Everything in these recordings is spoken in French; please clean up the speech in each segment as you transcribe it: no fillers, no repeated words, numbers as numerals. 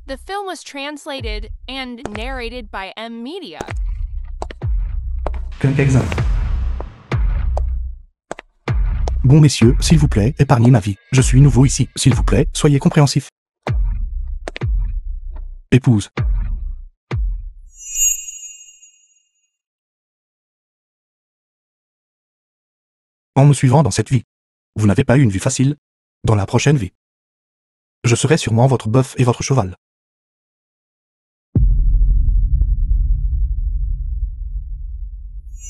The film was translated and narrated by M Media. Quelques-uns. Bon messieurs, s'il vous plaît, épargnez ma vie. Je suis nouveau ici. S'il vous plaît, soyez compréhensifs. Épouse. En me suivant dans cette vie, vous n'avez pas eu une vie facile. Dans la prochaine vie, je serai sûrement votre bœuf et votre cheval.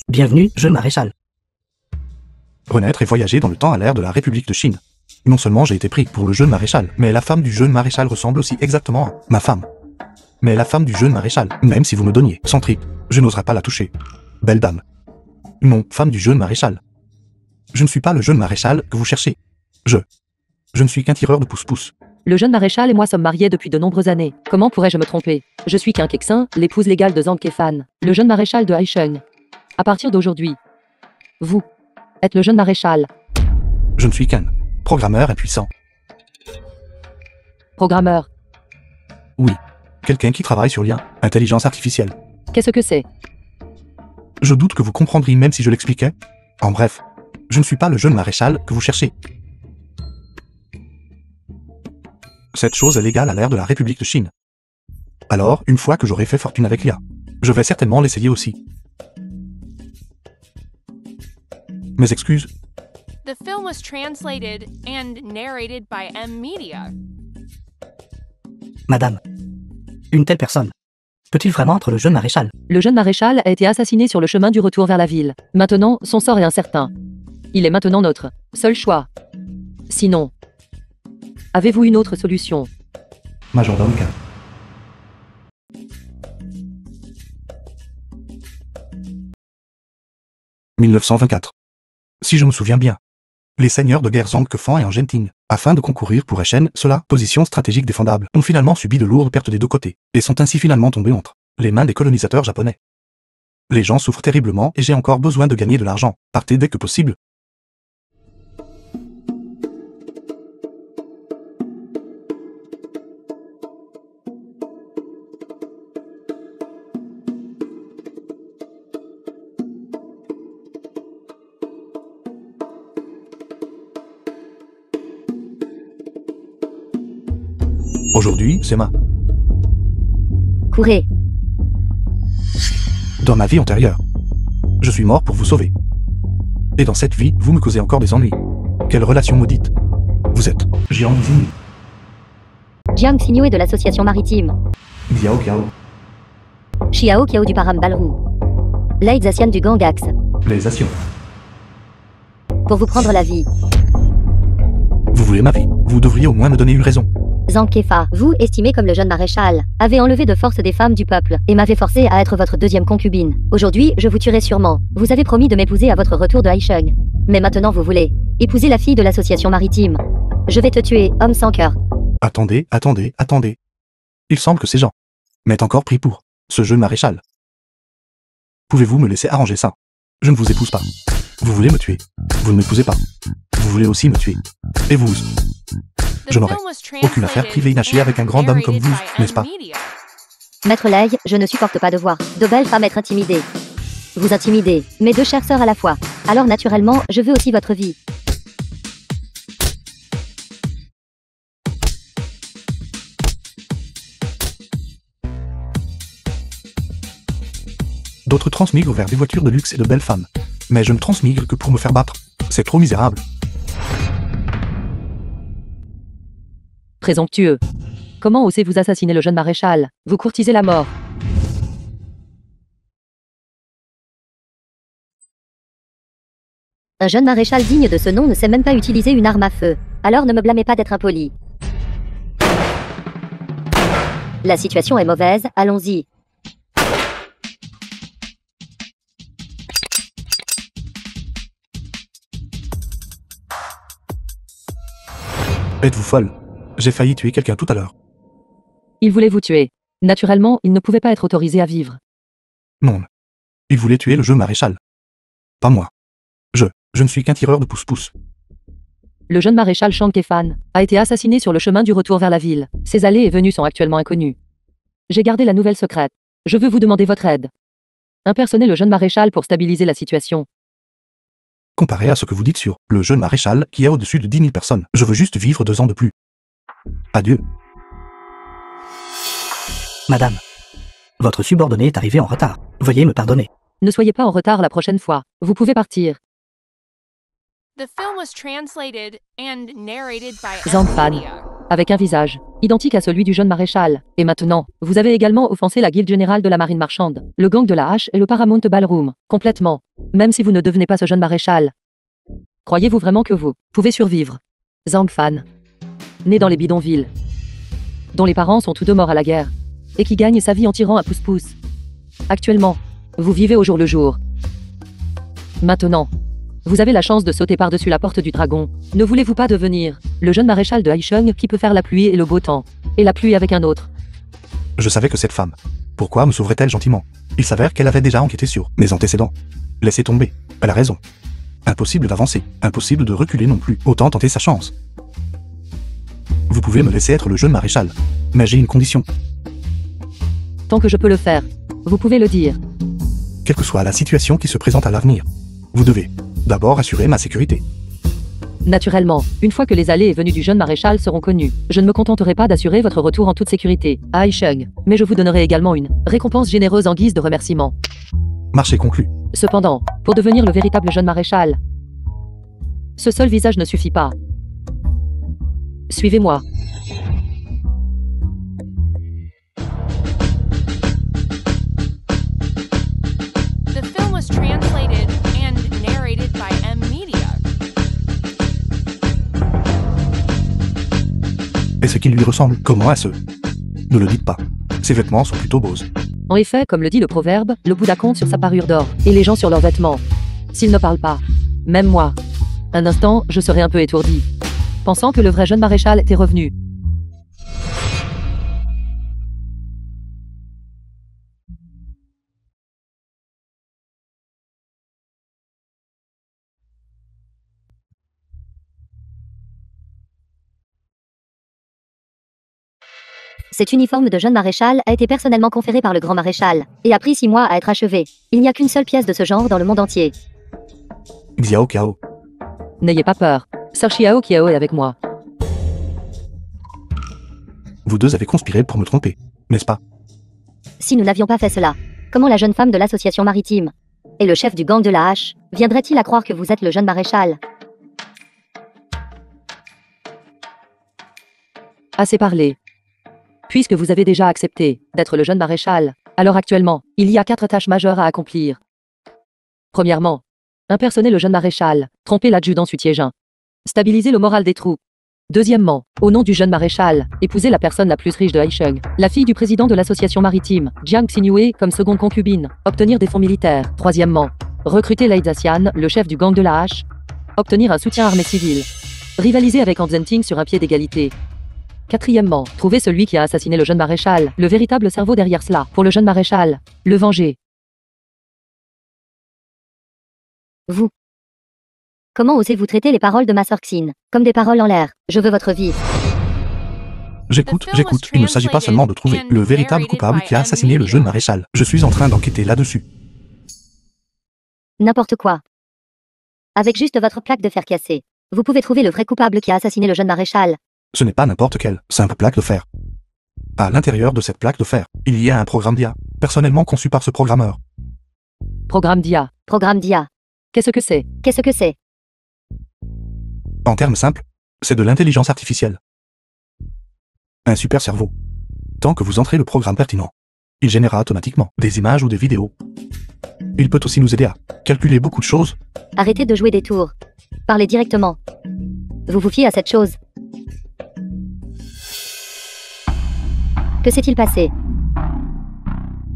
Bienvenue, jeune maréchal. Renaître et voyager dans le temps à l'ère de la République de Chine. Non seulement j'ai été pris pour le jeune maréchal, mais la femme du jeune maréchal ressemble aussi exactement à ma femme. Mais la femme du jeune maréchal, même si vous me donniez 100 tripes, je n'oserais pas la toucher. Belle dame. Non, femme du jeune maréchal. Je ne suis pas le jeune maréchal que vous cherchez. Je ne suis qu'un tireur de pouce-pouce. Le jeune maréchal et moi sommes mariés depuis de nombreuses années. Comment pourrais-je me tromper? Je suis Qin Kexin, l'épouse légale de Zhang Kefan, le jeune maréchal de Haisheng. À partir d'aujourd'hui, vous êtes le jeune maréchal. Je ne suis qu'un programmeur impuissant. Programmeur. Oui. Quelqu'un qui travaille sur l'IA, intelligence artificielle. Qu'est-ce que c'est? Je doute que vous comprendriez même si je l'expliquais. En bref, je ne suis pas le jeune maréchal que vous cherchez. Cette chose est légale à l'ère de la République de Chine. Alors, une fois que j'aurai fait fortune avec l'IA, je vais certainement l'essayer aussi. Mes excuses. The film was translated and narrated by M Media. Madame, une telle personne peut-il vraiment être le jeune maréchal? Le jeune maréchal a été assassiné sur le chemin du retour vers la ville. Maintenant, son sort est incertain. Il est maintenant notre seul choix. Sinon, avez-vous une autre solution? Majordome K. « 1924. Si je me souviens bien, les seigneurs de guerre Zhang Kefan et Genting, afin de concourir pour Haisheng, cela, position stratégique défendable, ont finalement subi de lourdes pertes des deux côtés, et sont ainsi finalement tombés entre les mains des colonisateurs japonais. Les gens souffrent terriblement et j'ai encore besoin de gagner de l'argent. Partez dès que possible. Aujourd'hui, c'est ma... Courez. Dans ma vie antérieure, je suis mort pour vous sauver. Et dans cette vie, vous me causez encore des ennuis. Quelle relation maudite. Vous êtes Jiang Xinyu, Jiang Xinyu de l'association maritime. Xiao Kiao, Xiao Kiao du Param Balrou. Lai Zacian du Gangax. les Asians. Pour vous prendre la vie. Vous voulez ma vie, vous devriez au moins me donner une raison. Zhang Kefa, vous, estimé comme le jeune maréchal, avez enlevé de force des femmes du peuple, et m'avez forcé à être votre deuxième concubine. Aujourd'hui, je vous tuerai sûrement. Vous avez promis de m'épouser à votre retour de Haisheng. Mais maintenant vous voulez épouser la fille de l'association maritime. Je vais te tuer, homme sans cœur. Attendez. Il semble que ces gens m'aient encore pris pour ce jeune maréchal. Pouvez-vous me laisser arranger ça? Je ne vous épouse pas. Vous voulez me tuer. Vous ne m'épousez pas. Vous voulez aussi me tuer. Et vous? Je n'aurai aucune affaire privée inachée avec un grand homme comme vous, n'est-ce pas? Maître Lai, je ne supporte pas de voir de belles femmes être intimidées. Vous intimidez mes deux chères sœurs à la fois. Alors naturellement, je veux aussi votre vie. D'autres transmigrent vers des voitures de luxe et de belles femmes. Mais je ne transmigre que pour me faire battre. C'est trop misérable. Présomptueux. Comment osez-vous assassiner le jeune maréchal? Vous courtisez la mort. Un jeune maréchal digne de ce nom ne sait même pas utiliser une arme à feu. Alors ne me blâmez pas d'être impoli. La situation est mauvaise, allons-y. Êtes-vous folle? J'ai failli tuer quelqu'un tout à l'heure. Il voulait vous tuer. Naturellement, il ne pouvait pas être autorisé à vivre. Non. Il voulait tuer le jeune maréchal. Pas moi. Je ne suis qu'un tireur de pouce-pouce. Le jeune maréchal Shang Kefan a été assassiné sur le chemin du retour vers la ville. Ses allées et venues sont actuellement inconnues. J'ai gardé la nouvelle secrète. Je veux vous demander votre aide. Impersonnez le jeune maréchal pour stabiliser la situation. Comparé à ce que vous dites sur le jeune maréchal qui a au-dessus de 10 000 personnes, je veux juste vivre 2 ans de plus. Adieu. Madame, votre subordonné est arrivé en retard. Veuillez me pardonner. Ne soyez pas en retard la prochaine fois. Vous pouvez partir. The film was translated and narrated by Zhang M Fan, Media. avec un visage identique à celui du jeune maréchal. Et maintenant, vous avez également offensé la guilde générale de la marine marchande, le gang de la hache et le Paramount Ballroom. Complètement. Même si vous ne devenez pas ce jeune maréchal. Croyez-vous vraiment que vous pouvez survivre? Zhang Fan, né dans les bidonvilles, dont les parents sont tous deux morts à la guerre, et qui gagne sa vie en tirant à pouce-pouce. Actuellement, vous vivez au jour le jour. Maintenant, vous avez la chance de sauter par-dessus la porte du dragon. Ne voulez-vous pas devenir le jeune maréchal de Haisheng qui peut faire la pluie et le beau temps, et la pluie avec un autre? Je savais que cette femme. Pourquoi me sauverait-elle gentiment? Il s'avère qu'elle avait déjà enquêté sur mes antécédents. Laissez tomber. Elle a raison. Impossible d'avancer. Impossible de reculer non plus. Autant tenter sa chance. Vous pouvez me laisser être le jeune maréchal. Mais j'ai une condition. Tant que je peux le faire, vous pouvez le dire. Quelle que soit la situation qui se présente à l'avenir, vous devez d'abord assurer ma sécurité. Naturellement, une fois que les allées et venues du jeune maréchal seront connues, je ne me contenterai pas d'assurer votre retour en toute sécurité à Haisheng, mais je vous donnerai également une récompense généreuse en guise de remerciement. Marché conclu. Cependant, pour devenir le véritable jeune maréchal, ce seul visage ne suffit pas. Suivez-moi. The film was translated and narrated by M Media. Et ce qui lui ressemble, comment à ce? Ne le dites pas. Ses vêtements sont plutôt beaux. En effet, comme le dit le proverbe, le Bouddha compte sur sa parure d'or, et les gens sur leurs vêtements. S'ils ne parlent pas, même moi, un instant, je serai un peu étourdi, pensant que le vrai jeune maréchal était revenu. Cet uniforme de jeune maréchal a été personnellement conféré par le grand maréchal, et a pris 6 mois à être achevé. Il n'y a qu'une seule pièce de ce genre dans le monde entier. Xiao Kiao. N'ayez pas peur, Sir Xiao Qiao est avec moi. Vous deux avez conspiré pour me tromper, n'est-ce pas? Si nous n'avions pas fait cela, comment la jeune femme de l'association maritime et le chef du gang de la hache viendrait-il à croire que vous êtes le jeune maréchal? Assez parlé. Puisque vous avez déjà accepté d'être le jeune maréchal, alors actuellement, il y a 4 tâches majeures à accomplir. Premièrement, impersoner le jeune maréchal, tromper l'adjudant Sutiégin, stabiliser le moral des troupes. Deuxièmement, au nom du jeune maréchal, épouser la personne la plus riche de Haisheng, la fille du président de l'association maritime, Jiang Xingyue, comme seconde concubine, obtenir des fonds militaires. Troisièmement, recruter Lei Zhaxian, le chef du gang de la hache, obtenir un soutien armé civil, rivaliser avec Han Zhenting sur un pied d'égalité. Quatrièmement, trouver celui qui a assassiné le jeune maréchal, le véritable cerveau derrière cela, pour le jeune maréchal, le venger. Vous. Comment osez-vous traiter les paroles de ma sœur Xin comme des paroles en l'air? Je veux votre vie. J'écoute. Il ne s'agit pas seulement de trouver le véritable coupable qui a assassiné le jeune maréchal. Je suis en train d'enquêter là-dessus. N'importe quoi. Avec juste votre plaque de fer cassée, vous pouvez trouver le vrai coupable qui a assassiné le jeune maréchal. Ce n'est pas n'importe quelle simple plaque de fer. À l'intérieur de cette plaque de fer, il y a un programme DIA, personnellement conçu par ce programmeur. Programme DIA. Programme DIA. Qu'est-ce que c'est? Qu'est-ce que c'est? En termes simples, c'est de l'intelligence artificielle. Un super cerveau. Tant que vous entrez le programme pertinent, il générera automatiquement des images ou des vidéos. Il peut aussi nous aider à calculer beaucoup de choses. Arrêtez de jouer des tours. Parlez directement. Vous vous fiez à cette chose. Que s'est-il passé?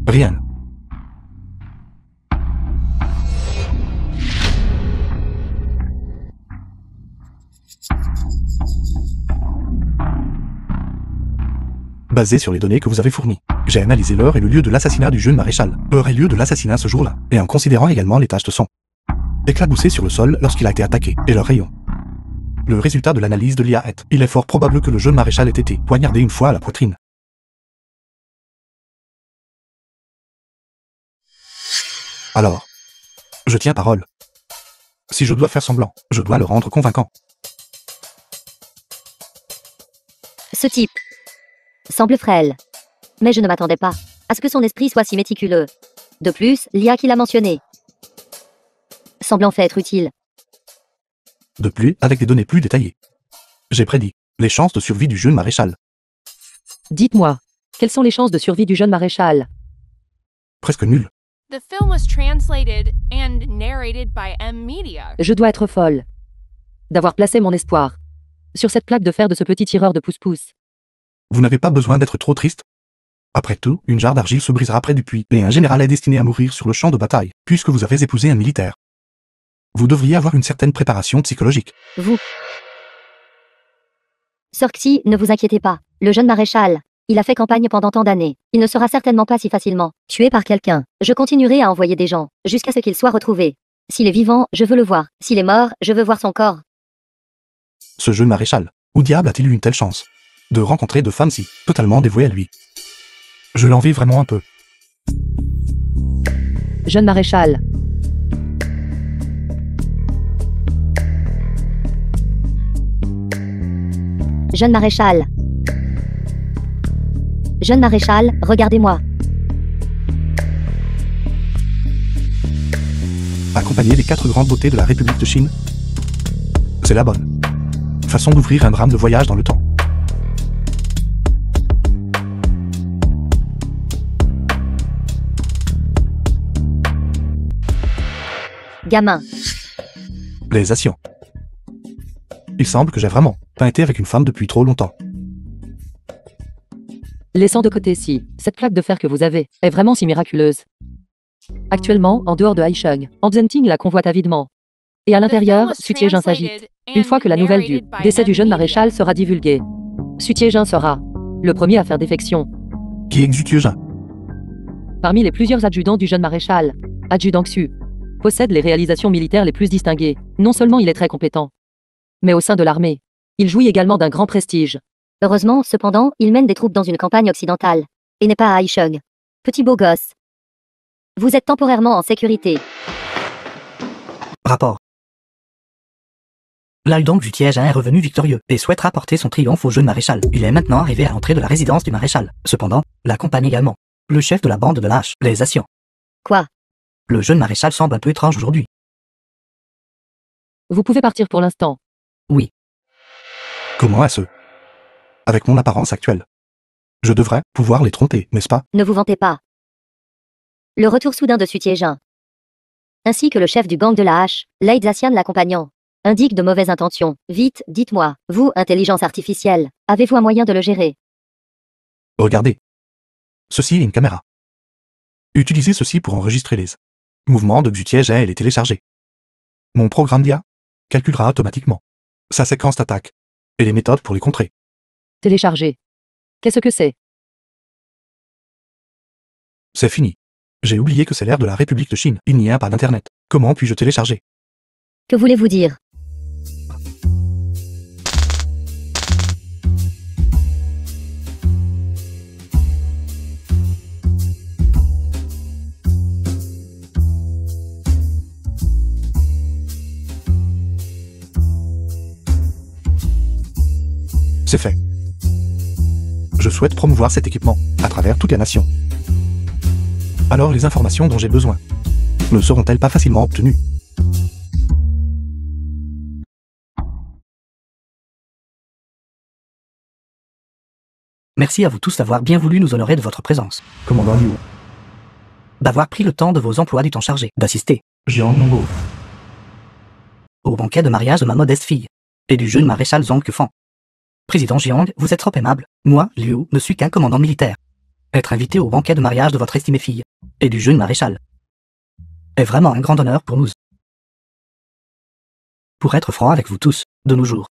Rien. Basé sur les données que vous avez fournies, j'ai analysé l'heure et le lieu de l'assassinat du jeune maréchal. Heure et lieu de l'assassinat ce jour-là, et en considérant également les taches de sang éclaboussées sur le sol lorsqu'il a été attaqué, et leurs rayons. Le résultat de l'analyse de l'IA est, il est fort probable que le jeune maréchal ait été poignardé une fois à la poitrine. Alors, je tiens parole. Si je dois faire semblant, je dois le rendre convaincant. Ce type semble frêle. Mais je ne m'attendais pas à ce que son esprit soit si méticuleux. De plus, l'IA qu'il a mentionné semble en fait être utile. De plus, avec des données plus détaillées. J'ai prédit les chances de survie du jeune maréchal. Dites-moi, quelles sont les chances de survie du jeune maréchal? Presque nulles. The film was translated and narrated by M Media. Je dois être folle d'avoir placé mon espoir sur cette plaque de fer de ce petit tireur de pouce-pouce. Vous n'avez pas besoin d'être trop triste. Après tout, une jarre d'argile se brisera près du puits, et un général est destiné à mourir sur le champ de bataille, puisque vous avez épousé un militaire. Vous devriez avoir une certaine préparation psychologique. Vous. Sorxy, ne vous inquiétez pas. Le jeune maréchal, il a fait campagne pendant tant d'années. Il ne sera certainement pas si facilement tué par quelqu'un. Je continuerai à envoyer des gens, jusqu'à ce qu'il soit retrouvé. S'il est vivant, je veux le voir. S'il est mort, je veux voir son corps. Ce jeune maréchal, où diable a-t-il eu une telle chance de rencontrer deux femmes si totalement dévouées à lui? Je l'envie vraiment un peu. Jeune maréchal. Jeune maréchal. Jeune maréchal, regardez-moi. Accompagner les 4 grandes beautés de la République de Chine, c'est la bonne façon d'ouvrir un drame de voyage dans le temps. Gamin. Les Asians. Il semble que j'ai vraiment pas été avec une femme depuis trop longtemps. Laissant de côté si cette plaque de fer que vous avez est vraiment si miraculeuse. Actuellement, en dehors de Haisheng, Anzenting la convoite avidement. Et à l'intérieur, Sutiejin s'agite. Une fois que la nouvelle du décès du jeune maréchal sera divulguée, Sutiejin sera le premier à faire défection. Qui est Xutiejin? Parmi les plusieurs adjudants du jeune maréchal, Adjudant Xu possède les réalisations militaires les plus distinguées. Non seulement il est très compétent, mais au sein de l'armée, il jouit également d'un grand prestige. Heureusement, cependant, il mène des troupes dans une campagne occidentale. Et n'est pas à Haisheng. Petit beau gosse. Vous êtes temporairement en sécurité. Rapport. L'Aldong du Tiège est revenu victorieux et souhaite rapporter son triomphe au jeune maréchal. Il est maintenant arrivé à l'entrée de la résidence du maréchal. Cependant, l'accompagne également le chef de la bande de la hache, les Asians. Quoi? Le jeune maréchal semble un peu étrange aujourd'hui. Vous pouvez partir pour l'instant. Oui. Comment est-ce? Avec mon apparence actuelle, je devrais pouvoir les tromper, n'est-ce pas? Ne vous vantez pas. Le retour soudain de Sutiejin, ainsi que le chef du gang de la hache, Lei Zacian l'accompagnant, indique de mauvaises intentions. Vite, dites-moi, vous, intelligence artificielle, avez-vous un moyen de le gérer? Regardez. Ceci est une caméra. Utilisez ceci pour enregistrer les mouvements de Xutiejin et les télécharger. Mon programme d'IA calculera automatiquement sa séquence d'attaque et les méthodes pour les contrer. Télécharger. Qu'est-ce que c'est? C'est fini. J'ai oublié que c'est l'ère de la République de Chine. Il n'y a pas d'internet. Comment puis-je télécharger? Que voulez-vous dire? C'est fait. Je souhaite promouvoir cet équipement à travers toute la nation. Alors les informations dont j'ai besoin ne seront-elles pas facilement obtenues? Merci à vous tous d'avoir bien voulu nous honorer de votre présence. Commandant Liu, D'avoir pris le temps de vos emplois du temps chargé d'assister Jiang Nongo, au banquet de mariage de ma modeste fille et du jeune maréchal Zhang Kefan. Président Jiang, vous êtes trop aimable. Moi, Liu, ne suis qu'un commandant militaire. Être invité au banquet de mariage de votre estimée fille et du jeune maréchal est vraiment un grand honneur pour nous. Pour être franc avec vous tous, de nos jours,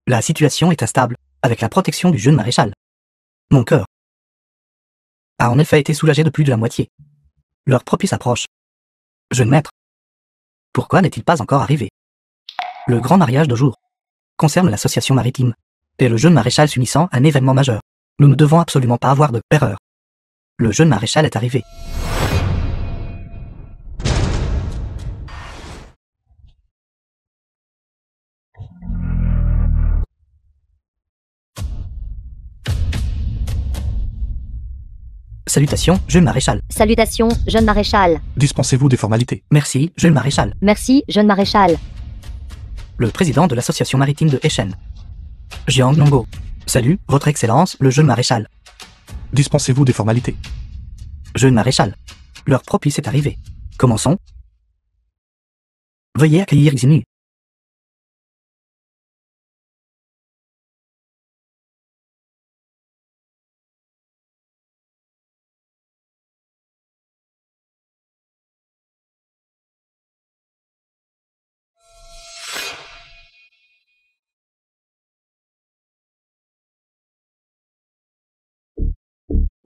la situation est instable avec la protection du jeune maréchal. Mon cœur a en effet été soulagé de plus de la moitié. L'heure propice approche. Jeune maître, pourquoi n'est-il pas encore arrivé? Le grand mariage de jour concerne l'association maritime et le jeune maréchal s'unissant à un événement majeur. Nous ne devons absolument pas avoir de erreur. Le jeune maréchal est arrivé. Salutations, jeune maréchal. Salutations, jeune maréchal. Dispensez-vous des formalités. Merci, jeune maréchal. Merci, jeune maréchal. Le président de l'association maritime de Echen. Jiang Nongo. Salut, votre excellence, le jeune maréchal. Dispensez-vous des formalités. Jeune maréchal. L'heure propice est arrivée. Commençons. Veuillez accueillir Xinu.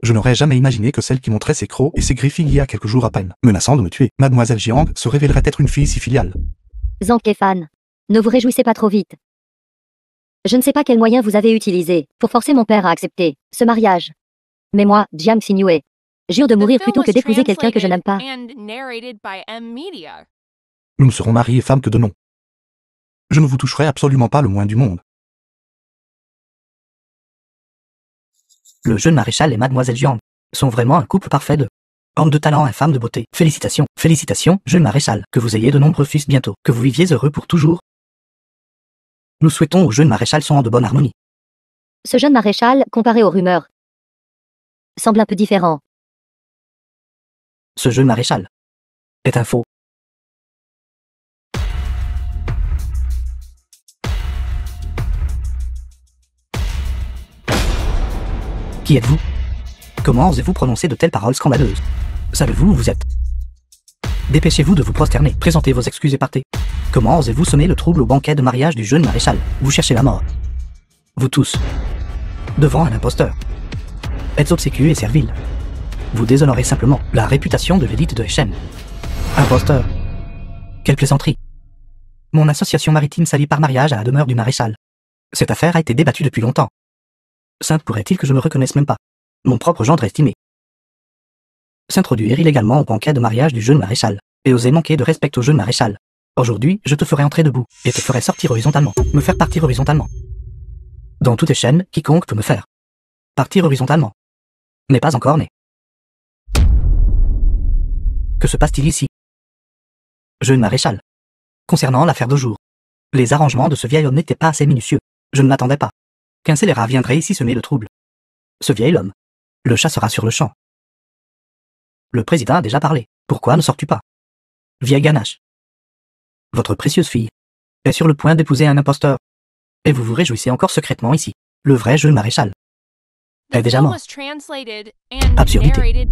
Je n'aurais jamais imaginé que celle qui montrait ses crocs et ses griffes il y a quelques jours à peine, menaçant de me tuer, Mademoiselle Jiang, se révélerait être une fille si filiale. Zhang Kefan. Ne vous réjouissez pas trop vite. Je ne sais pas quels moyens vous avez utilisés pour forcer mon père à accepter ce mariage. Mais moi, Jiang Xingyue, jure de mourir plutôt que d'épouser quelqu'un que je n'aime pas. Nous ne serons mari et femme que de nom. Je ne vous toucherai absolument pas le moins du monde. Le jeune maréchal et Mademoiselle Jiang sont vraiment un couple parfait de homme de talent et femme de beauté. Félicitations, félicitations, jeune maréchal, que vous ayez de nombreux fils bientôt, que vous viviez heureux pour toujours. Nous souhaitons au jeune maréchal son de bonne harmonie. Ce jeune maréchal, comparé aux rumeurs, semble un peu différent. Ce jeune maréchal est un faux. Qui êtes-vous? Comment osez-vous prononcer de telles paroles scandaleuses? Savez-vous où vous êtes? Dépêchez-vous de vous prosterner, présentez vos excuses et partez. Comment osez-vous semer le trouble au banquet de mariage du jeune maréchal? Vous cherchez la mort. Vous tous. Devant un imposteur. Êtes obséquieux et servile. Vous déshonorez simplement la réputation de l'élite de Echen. Imposteur. Quelle plaisanterie. Mon association maritime s'allie par mariage à la demeure du maréchal. Cette affaire a été débattue depuis longtemps. Simple pourrait-il que je me reconnaisse même pas. Mon propre gendre estimé. S'introduire illégalement au banquet de mariage du jeune maréchal, et oser manquer de respect au jeune maréchal. Aujourd'hui, je te ferai entrer debout, et te ferai sortir horizontalement, me faire partir horizontalement. Dans toutes les chaînes, quiconque peut me faire partir horizontalement n'est pas encore né. Que se passe-t-il ici? Jeune maréchal. Concernant l'affaire de jour, les arrangements de ce vieil homme n'étaient pas assez minutieux. Je ne m'attendais pas qu'un scélérat viendrait ici semer le trouble. Ce vieil homme le chassera sur le champ. Le président a déjà parlé. Pourquoi ne sors-tu pas? Vieille ganache. Votre précieuse fille est sur le point d'épouser un imposteur. Et vous vous réjouissez encore secrètement ici. Le vrai jeune maréchal est déjà mort. Absurdité.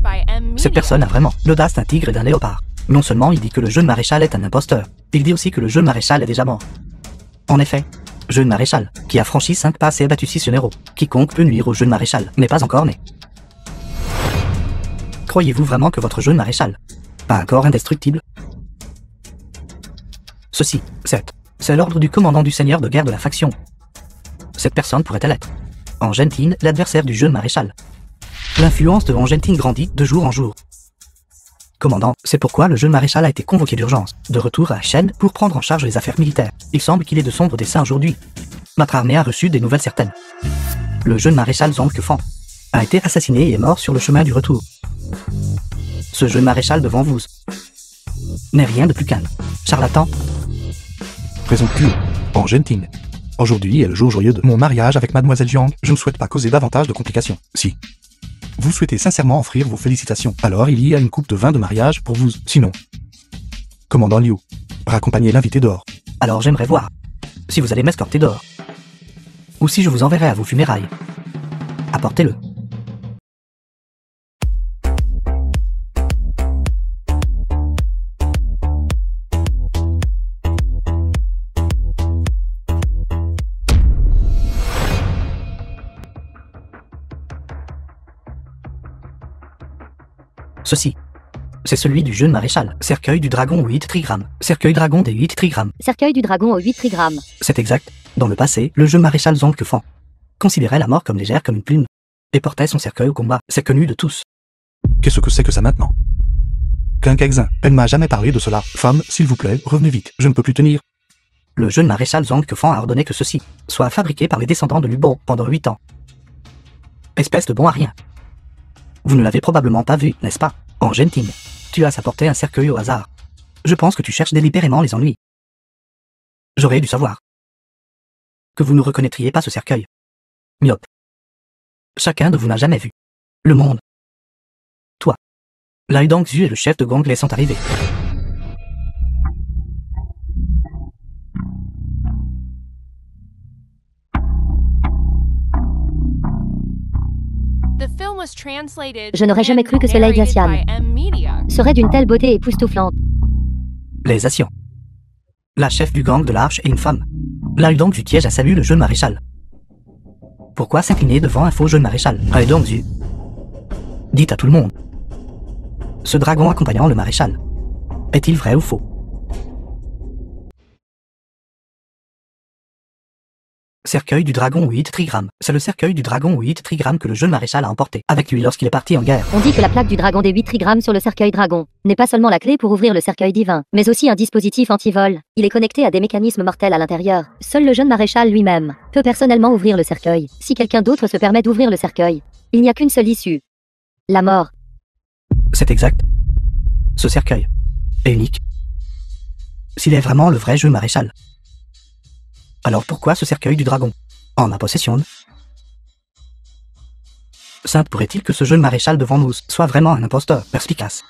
Cette personne a vraiment l'audace d'un tigre et d'un léopard. Non seulement il dit que le jeune maréchal est un imposteur, il dit aussi que le jeune maréchal est déjà mort. En effet, jeune maréchal, qui a franchi 5 passes et abattu 6 généraux. Quiconque peut nuire au jeune maréchal n'est pas encore né. Croyez-vous vraiment que votre jeune maréchal a un corps indestructible? Ceci, c'est l'ordre du commandant du seigneur de guerre de la faction. Cette personne pourrait-elle être Angentine, l'adversaire du jeune maréchal? L'influence de Angentine grandit de jour en jour. Commandant, c'est pourquoi le jeune maréchal a été convoqué d'urgence, de retour à Echen pour prendre en charge les affaires militaires. Il semble qu'il ait de sombres desseins aujourd'hui. Notre armée a reçu des nouvelles certaines. Le jeune maréchal Zhang Kefan a été assassiné et est mort sur le chemin du retour. Ce jeune maréchal devant vous n'est rien de plus qu'un charlatan. Présomptueux, Angentine. Aujourd'hui est le jour joyeux de mon mariage avec Mademoiselle Jiang. Je ne souhaite pas causer davantage de complications. Si vous souhaitez sincèrement offrir vos félicitations, alors il y a une coupe de vin de mariage pour vous. Sinon, commandant Liu, raccompagnez l'invité dehors. Alors j'aimerais voir si vous allez m'escorter dehors. Ou si je vous enverrai à vos funérailles. Apportez-le. Ceci, c'est celui du jeune maréchal. Cercueil du dragon au 8 trigrammes. Cercueil dragon des 8 trigrammes. Cercueil du dragon au 8 trigrammes. C'est exact. Dans le passé, le jeune maréchal Zhang Kefan considérait la mort comme légère comme une plume et portait son cercueil au combat. C'est connu de tous. Qu'est-ce que c'est que ça maintenant? Qu'un Kexin, elle m'a jamais parlé de cela. Femme, s'il vous plaît, revenez vite, je ne peux plus tenir. Le jeune maréchal Zhang Kefan a ordonné que ceci soit fabriqué par les descendants de Lubo pendant 8 ans. Espèce de bon à rien. Vous ne l'avez probablement pas vu, n'est-ce pas? En Genting, tu as apporté un cercueil au hasard. Je pense que tu cherches délibérément les ennuis. J'aurais dû savoir que vous ne reconnaîtriez pas ce cercueil. Myope. Chacun de vous n'a jamais vu le monde. Toi. Lai Dongzhu et le chef de gang les sont arrivés. Je n'aurais jamais cru que ce Lei Xian Serait d'une telle beauté époustouflante. Les Asians. La chef du gang de l'Arche est une femme. Lai Dongzhu Tiège a salué le jeune maréchal. Pourquoi s'incliner devant un faux jeune maréchal? Lai Dongzhu. Dites à tout le monde. Ce dragon accompagnant le maréchal. Est-il vrai ou faux? Cercueil du dragon 8 trigrammes. C'est le cercueil du dragon 8 trigrammes que le jeune maréchal a emporté avec lui lorsqu'il est parti en guerre. On dit que la plaque du dragon des 8 trigrammes sur le cercueil dragon n'est pas seulement la clé pour ouvrir le cercueil divin, mais aussi un dispositif anti-vol. Il est connecté à des mécanismes mortels à l'intérieur. Seul le jeune maréchal lui-même peut personnellement ouvrir le cercueil. Si quelqu'un d'autre se permet d'ouvrir le cercueil, il n'y a qu'une seule issue. La mort. C'est exact. Ce cercueil est unique. S'il est vraiment le vrai jeune maréchal. Alors pourquoi ce cercueil du dragon en ma possession? Simple pourrait-il que ce jeune maréchal devant nous soit vraiment un imposteur perspicace?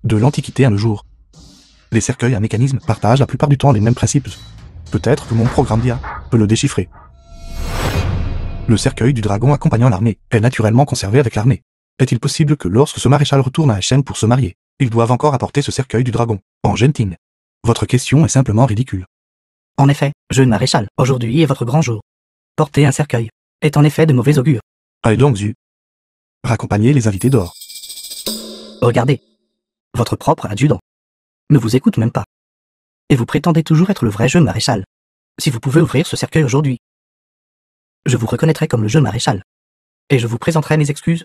De l'Antiquité à nos jours, les cercueils à mécanisme partagent la plupart du temps les mêmes principes. Peut-être que mon programme d'IA peut le déchiffrer. Le cercueil du dragon accompagnant l'armée est naturellement conservé avec l'armée. Est-il possible que lorsque ce maréchal retourne à Shen pour se marier, ils doivent encore apporter ce cercueil du dragon en Genting? Votre question est simplement ridicule. En effet, jeune maréchal, aujourd'hui est votre grand jour. Porter un cercueil est en effet de mauvais augure. Allez donc, Zu. Raccompagnez les invités d'or. Regardez. Votre propre adjudant ne vous écoute même pas. Et vous prétendez toujours être le vrai jeune maréchal. Si vous pouvez ouvrir ce cercueil aujourd'hui, je vous reconnaîtrai comme le jeune maréchal. Et je vous présenterai mes excuses.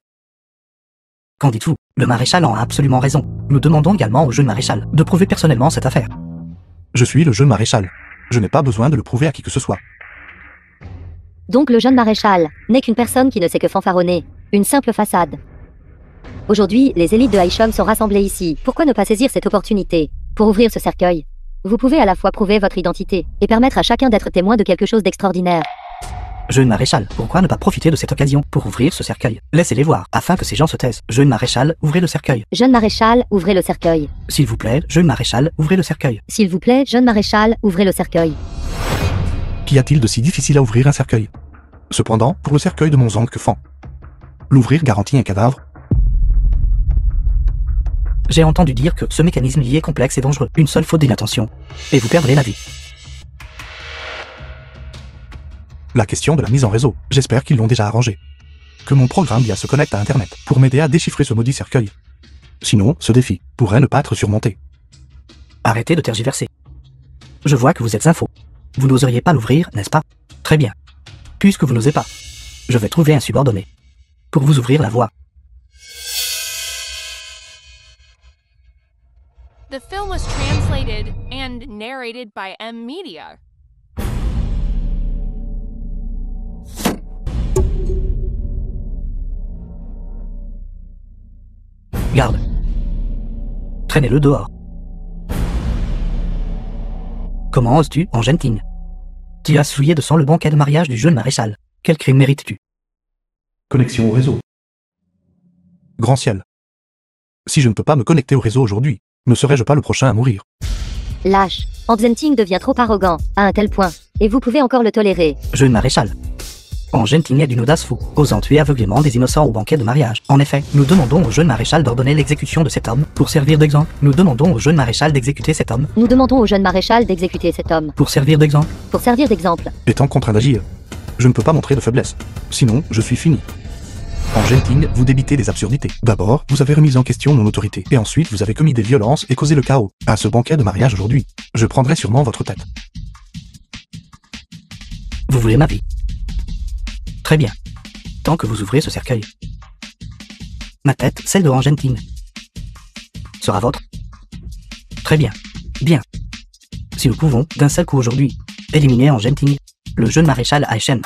Qu'en dites-vous? Le maréchal en a absolument raison. Nous demandons également au jeune maréchal de prouver personnellement cette affaire. Je suis le jeune maréchal. Je n'ai pas besoin de le prouver à qui que ce soit. Donc le jeune maréchal n'est qu'une personne qui ne sait que fanfaronner, une simple façade. Aujourd'hui, les élites de Haisheng sont rassemblées ici. Pourquoi ne pas saisir cette opportunité pour ouvrir ce cercueil? Vous pouvez à la fois prouver votre identité et permettre à chacun d'être témoin de quelque chose d'extraordinaire. Jeune maréchal, pourquoi ne pas profiter de cette occasion pour ouvrir ce cercueil? Laissez-les voir, afin que ces gens se taisent. Jeune maréchal, ouvrez le cercueil. Jeune maréchal, ouvrez le cercueil. S'il vous plaît, jeune maréchal, ouvrez le cercueil. S'il vous plaît, jeune maréchal, ouvrez le cercueil. Qu'y a-t-il de si difficile à ouvrir un cercueil? Cependant, pour le cercueil de mon Zhang Kefan, l'ouvrir garantit un cadavre. J'ai entendu dire que ce mécanisme lié est complexe et dangereux. Une seule faute d'inattention, et vous perdrez la vie. La question de la mise en réseau, j'espère qu'ils l'ont déjà arrangé. Que mon programme IA se connecte à Internet pour m'aider à déchiffrer ce maudit cercueil. Sinon, ce défi pourrait ne pas être surmonté. Arrêtez de tergiverser. Je vois que vous êtes info. Vous n'oseriez pas l'ouvrir, n'est-ce pas? Très bien. Puisque vous n'osez pas, je vais trouver un subordonné pour vous ouvrir la voie. The film was translated and narrated by M Media. Garde. Traînez-le dehors. Comment oses-tu, en Genting? Tu as souillé de sang le banquet de mariage du jeune maréchal. Quel crime mérites-tu? Connexion au réseau. Grand ciel. Si je ne peux pas me connecter au réseau aujourd'hui, ne serais-je pas le prochain à mourir? Lâche. Anzenting devient trop arrogant, à un tel point. Et vous pouvez encore le tolérer. Jeune maréchal. En Genting est d'une audace fou, osant tuer aveuglément des innocents au banquet de mariage. En effet, nous demandons au jeune maréchal d'ordonner l'exécution de cet homme. Pour servir d'exemple, nous demandons au jeune maréchal d'exécuter cet homme. Nous demandons au jeune maréchal d'exécuter cet homme. Pour servir d'exemple. Pour servir d'exemple. Étant contraint d'agir, je ne peux pas montrer de faiblesse. Sinon, je suis fini. En Genting, vous débitez des absurdités. D'abord, vous avez remis en question mon autorité. Et ensuite, vous avez commis des violences et causé le chaos. À ce banquet de mariage aujourd'hui, je prendrai sûrement votre tête. Vous voulez ma vie? Très bien. Tant que vous ouvrez ce cercueil. Ma tête, celle de Argentine, sera votre? Très bien. Bien. Si nous pouvons, d'un seul coup aujourd'hui, éliminer Argentine, le jeune maréchal Aishen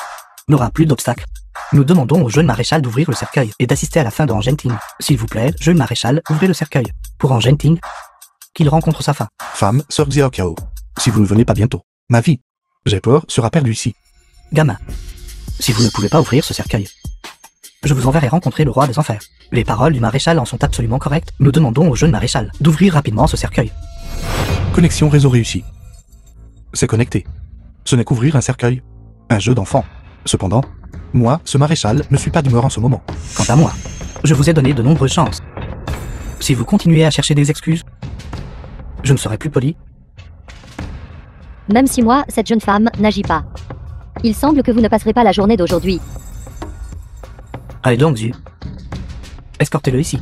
n'aura plus d'obstacles. Nous demandons au jeune maréchal d'ouvrir le cercueil et d'assister à la fin de Argentine. S'il vous plaît, jeune maréchal, ouvrez le cercueil. Pour Argentine, qu'il rencontre sa fin. Femme, sœur Xiao Qiao. Si vous ne venez pas bientôt, ma vie, j'ai peur, sera perdue ici. Gamin, si vous ne pouvez pas ouvrir ce cercueil, je vous enverrai rencontrer le roi des enfers. Les paroles du maréchal en sont absolument correctes. Nous demandons au jeune maréchal d'ouvrir rapidement ce cercueil. Connexion réseau réussie. C'est connecté. Ce n'est qu'ouvrir un cercueil. Un jeu d'enfant. Cependant, moi, ce maréchal, ne suis pas d'humeur en ce moment. Quant à moi, je vous ai donné de nombreuses chances. Si vous continuez à chercher des excuses, je ne serai plus poli. Même si moi, cette jeune femme, n'agit pas. Il semble que vous ne passerez pas la journée d'aujourd'hui. Allez donc, Dieu. Escortez-le ici.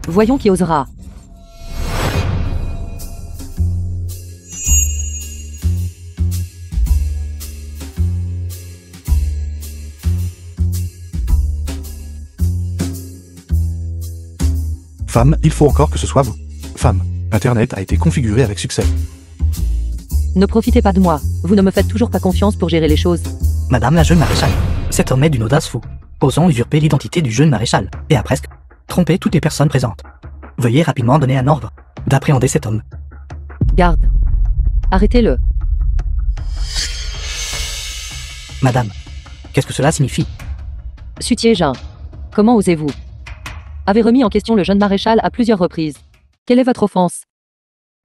Voyons qui osera. Femme, il faut encore que ce soit vous. Femme, Internet a été configuré avec succès. Ne profitez pas de moi. Vous ne me faites toujours pas confiance pour gérer les choses. Madame la jeune maréchale, cet homme est d'une audace fou, osant usurper l'identité du jeune maréchal, et a presque trompé toutes les personnes présentes. Veuillez rapidement donner un ordre d'appréhender cet homme. Garde. Arrêtez-le. Madame, qu'est-ce que cela signifie? Sutier-Jean. Comment osez-vous? Avez remis en question le jeune maréchal à plusieurs reprises. Quelle est votre offense?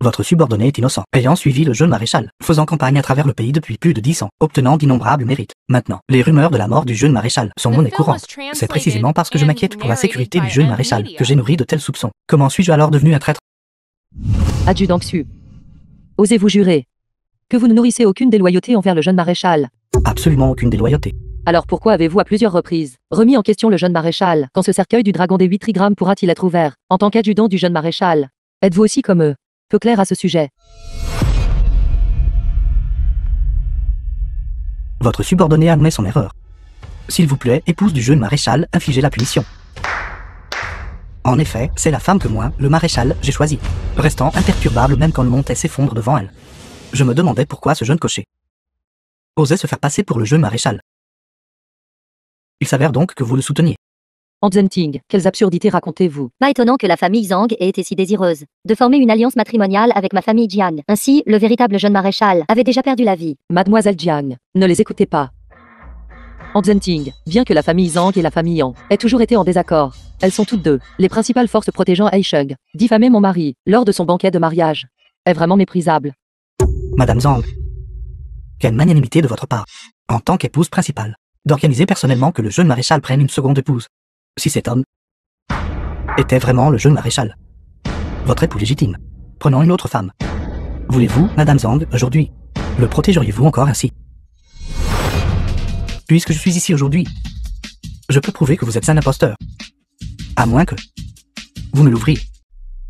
Votre subordonné est innocent, ayant suivi le jeune maréchal, faisant campagne à travers le pays depuis plus de 10 ans, obtenant d'innombrables mérites. Maintenant, les rumeurs de la mort du jeune maréchal sont monnaie courante. C'est précisément parce que je m'inquiète pour la sécurité du jeune maréchal que j'ai nourri de tels soupçons. Comment suis-je alors devenu un traître? Adjudant Xu. Osez-vous jurer que vous ne nourrissez aucune déloyauté envers le jeune maréchal? Absolument aucune déloyauté. Alors pourquoi avez-vous à plusieurs reprises remis en question le jeune maréchal? Quand ce cercueil du dragon des 8 trigrammes pourra-t-il être ouvert? En tant qu'adjudant du jeune maréchal, êtes-vous aussi comme eux? Peu clair à ce sujet. Votre subordonné admet son erreur. S'il vous plaît, épouse du jeune maréchal, infligez la punition. En effet, c'est la femme que moi, le maréchal, j'ai choisie, restant imperturbable même quand le montais s'effondre devant elle. Je me demandais pourquoi ce jeune cocher osait se faire passer pour le jeune maréchal. Il s'avère donc que vous le souteniez. Anzenting, quelles absurdités racontez-vous? Pas étonnant que la famille Zhang ait été si désireuse de former une alliance matrimoniale avec ma famille Jian. Ainsi, le véritable jeune maréchal avait déjà perdu la vie. Mademoiselle Jiang, ne les écoutez pas. Anzenting, bien que la famille Zhang et la famille Yang aient toujours été en désaccord, elles sont toutes deux les principales forces protégeant Aisheng. Diffamer mon mari, lors de son banquet de mariage, est vraiment méprisable. Madame Zhang, quelle magnanimité de votre part, en tant qu'épouse principale, d'organiser personnellement que le jeune maréchal prenne une seconde épouse. Si cet homme était vraiment le jeune maréchal, votre époux légitime, prenant une autre femme, voulez-vous, Madame Zhang, aujourd'hui, le protégeriez-vous encore ainsi? Puisque je suis ici aujourd'hui, je peux prouver que vous êtes un imposteur. À moins que vous me l'ouvriez.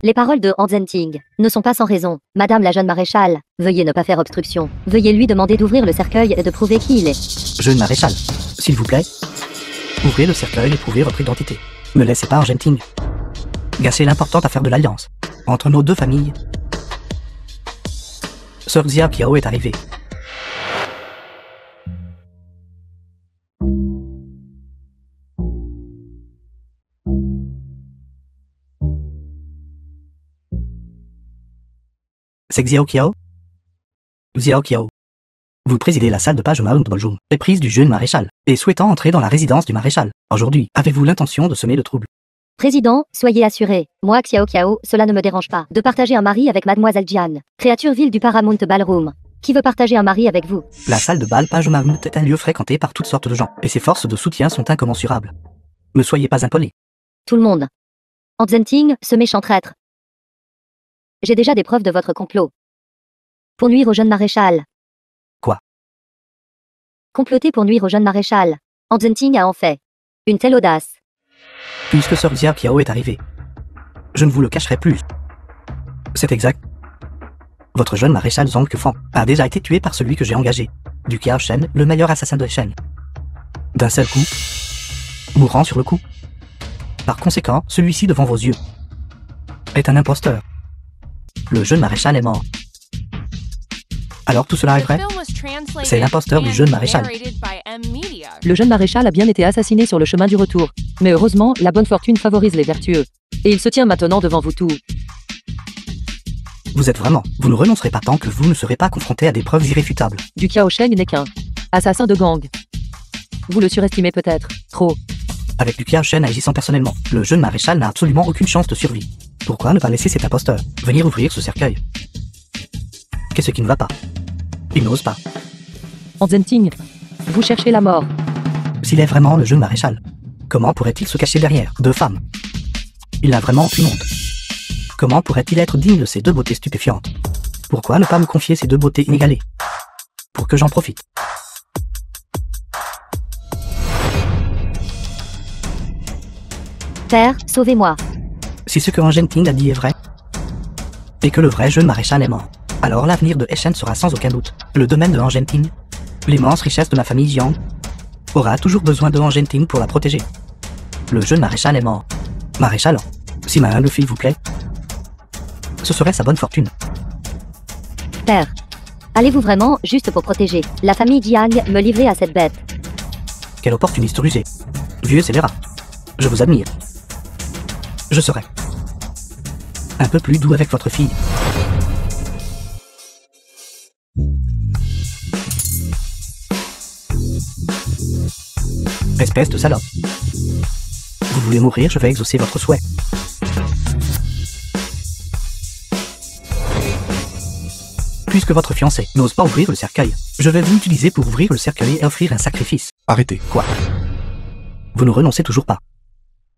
Les paroles de Han Zhenting ne sont pas sans raison. Madame la jeune maréchale, veuillez ne pas faire obstruction. Veuillez lui demander d'ouvrir le cercueil et de prouver qui il est. Jeune maréchal, s'il vous plaît, ouvrez le cercueil et prouvez votre identité. Ne laissez pas Argentine gâcher l'importante affaire de l'alliance entre nos deux familles. Sœur Xiao Qiao est arrivée. C'est Xiao Qiao? Xiao Qiao. Vous présidez la salle de page Mount Boljum, éprise du jeune maréchal, et souhaitant entrer dans la résidence du maréchal. Aujourd'hui, avez-vous l'intention de semer le trouble? Président, soyez assuré. Moi, Xiao Qiao, cela ne me dérange pas de partager un mari avec Mademoiselle Jian, créature ville du Paramount Ballroom. Qui veut partager un mari avec vous? La salle de bal Page Mount est un lieu fréquenté par toutes sortes de gens, et ses forces de soutien sont incommensurables. Ne soyez pas impoli. Tout le monde. Han Zhenting, ce méchant traître. J'ai déjà des preuves de votre complot. Pour nuire au jeune maréchal. Quoi? Comploter pour nuire au jeune maréchal. Han Zhenting a en fait une telle audace. Puisque Sœur Xiao Qiao est arrivée, je ne vous le cacherai plus. C'est exact. Votre jeune maréchal Zhang Kefan a déjà été tué par celui que j'ai engagé Du Qiao Shen, le meilleur assassin de Sheng. D'un seul coup, mourant sur le coup. Par conséquent, celui-ci devant vos yeux est un imposteur. Le jeune maréchal est mort. Alors tout cela est vrai? C'est l'imposteur du jeune maréchal. Le jeune maréchal a bien été assassiné sur le chemin du retour. Mais heureusement, la bonne fortune favorise les vertueux. Et il se tient maintenant devant vous tous. Vous êtes vraiment. Vous ne renoncerez pas tant que vous ne serez pas confronté à des preuves irréfutables. Du Qiao Sheng n'est qu'un assassin de gang. Vous le surestimez peut-être. Trop. Avec du Qiao Shen agissant personnellement, le jeune maréchal n'a absolument aucune chance de survie. Pourquoi ne pas laisser cet imposteur venir ouvrir ce cercueil? Qu'est-ce qui ne va pas? Il n'ose pas. En Zenting, vous cherchez la mort. S'il est vraiment le jeune maréchal, comment pourrait-il se cacher derrière deux femmes? Il a vraiment aucune honte. Comment pourrait-il être digne de ces deux beautés stupéfiantes? Pourquoi ne pas me confier ces deux beautés inégalées? Pour que j'en profite. Père, sauvez-moi. Si ce que Han Zhenting a dit est vrai, et que le vrai jeune maréchal est mort, alors l'avenir de Hechen sera sans aucun doute le domaine de Han Zhenting. L'immense richesse de ma famille Jiang aura toujours besoin de Han Zhenting pour la protéger. Le jeune maréchal est mort. Maréchal, si ma humble fille vous plaît, ce serait sa bonne fortune. Père, allez-vous vraiment juste pour protéger la famille Jiang me livrer à cette bête? Quel opportuniste rusé. Vieux scélérat. Je vous admire. Je serai un peu plus doux avec votre fille. Espèce de salope. Vous voulez mourir, je vais exaucer votre souhait. Puisque votre fiancé n'ose pas ouvrir le cercueil, je vais vous utiliser pour ouvrir le cercueil et offrir un sacrifice. Arrêtez. Quoi? Vous ne renoncez toujours pas.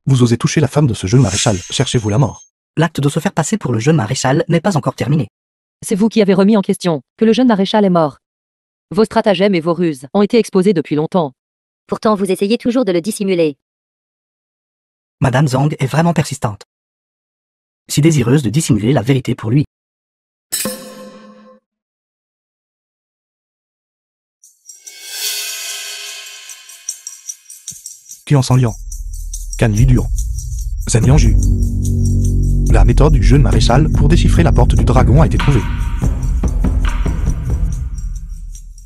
Vous osez toucher la femme de ce jeune maréchal, cherchez-vous la mort. L'acte de se faire passer pour le jeune maréchal n'est pas encore terminé. C'est vous qui avez remis en question que le jeune maréchal est mort. Vos stratagèmes et vos ruses ont été exposés depuis longtemps. Pourtant vous essayez toujours de le dissimuler. Madame Zhang est vraiment persistante. Si désireuse de dissimuler la vérité pour lui. Qian Sanlian. Can Liduan. Zhen Yangju. La méthode du jeune maréchal pour déchiffrer la porte du dragon a été trouvée.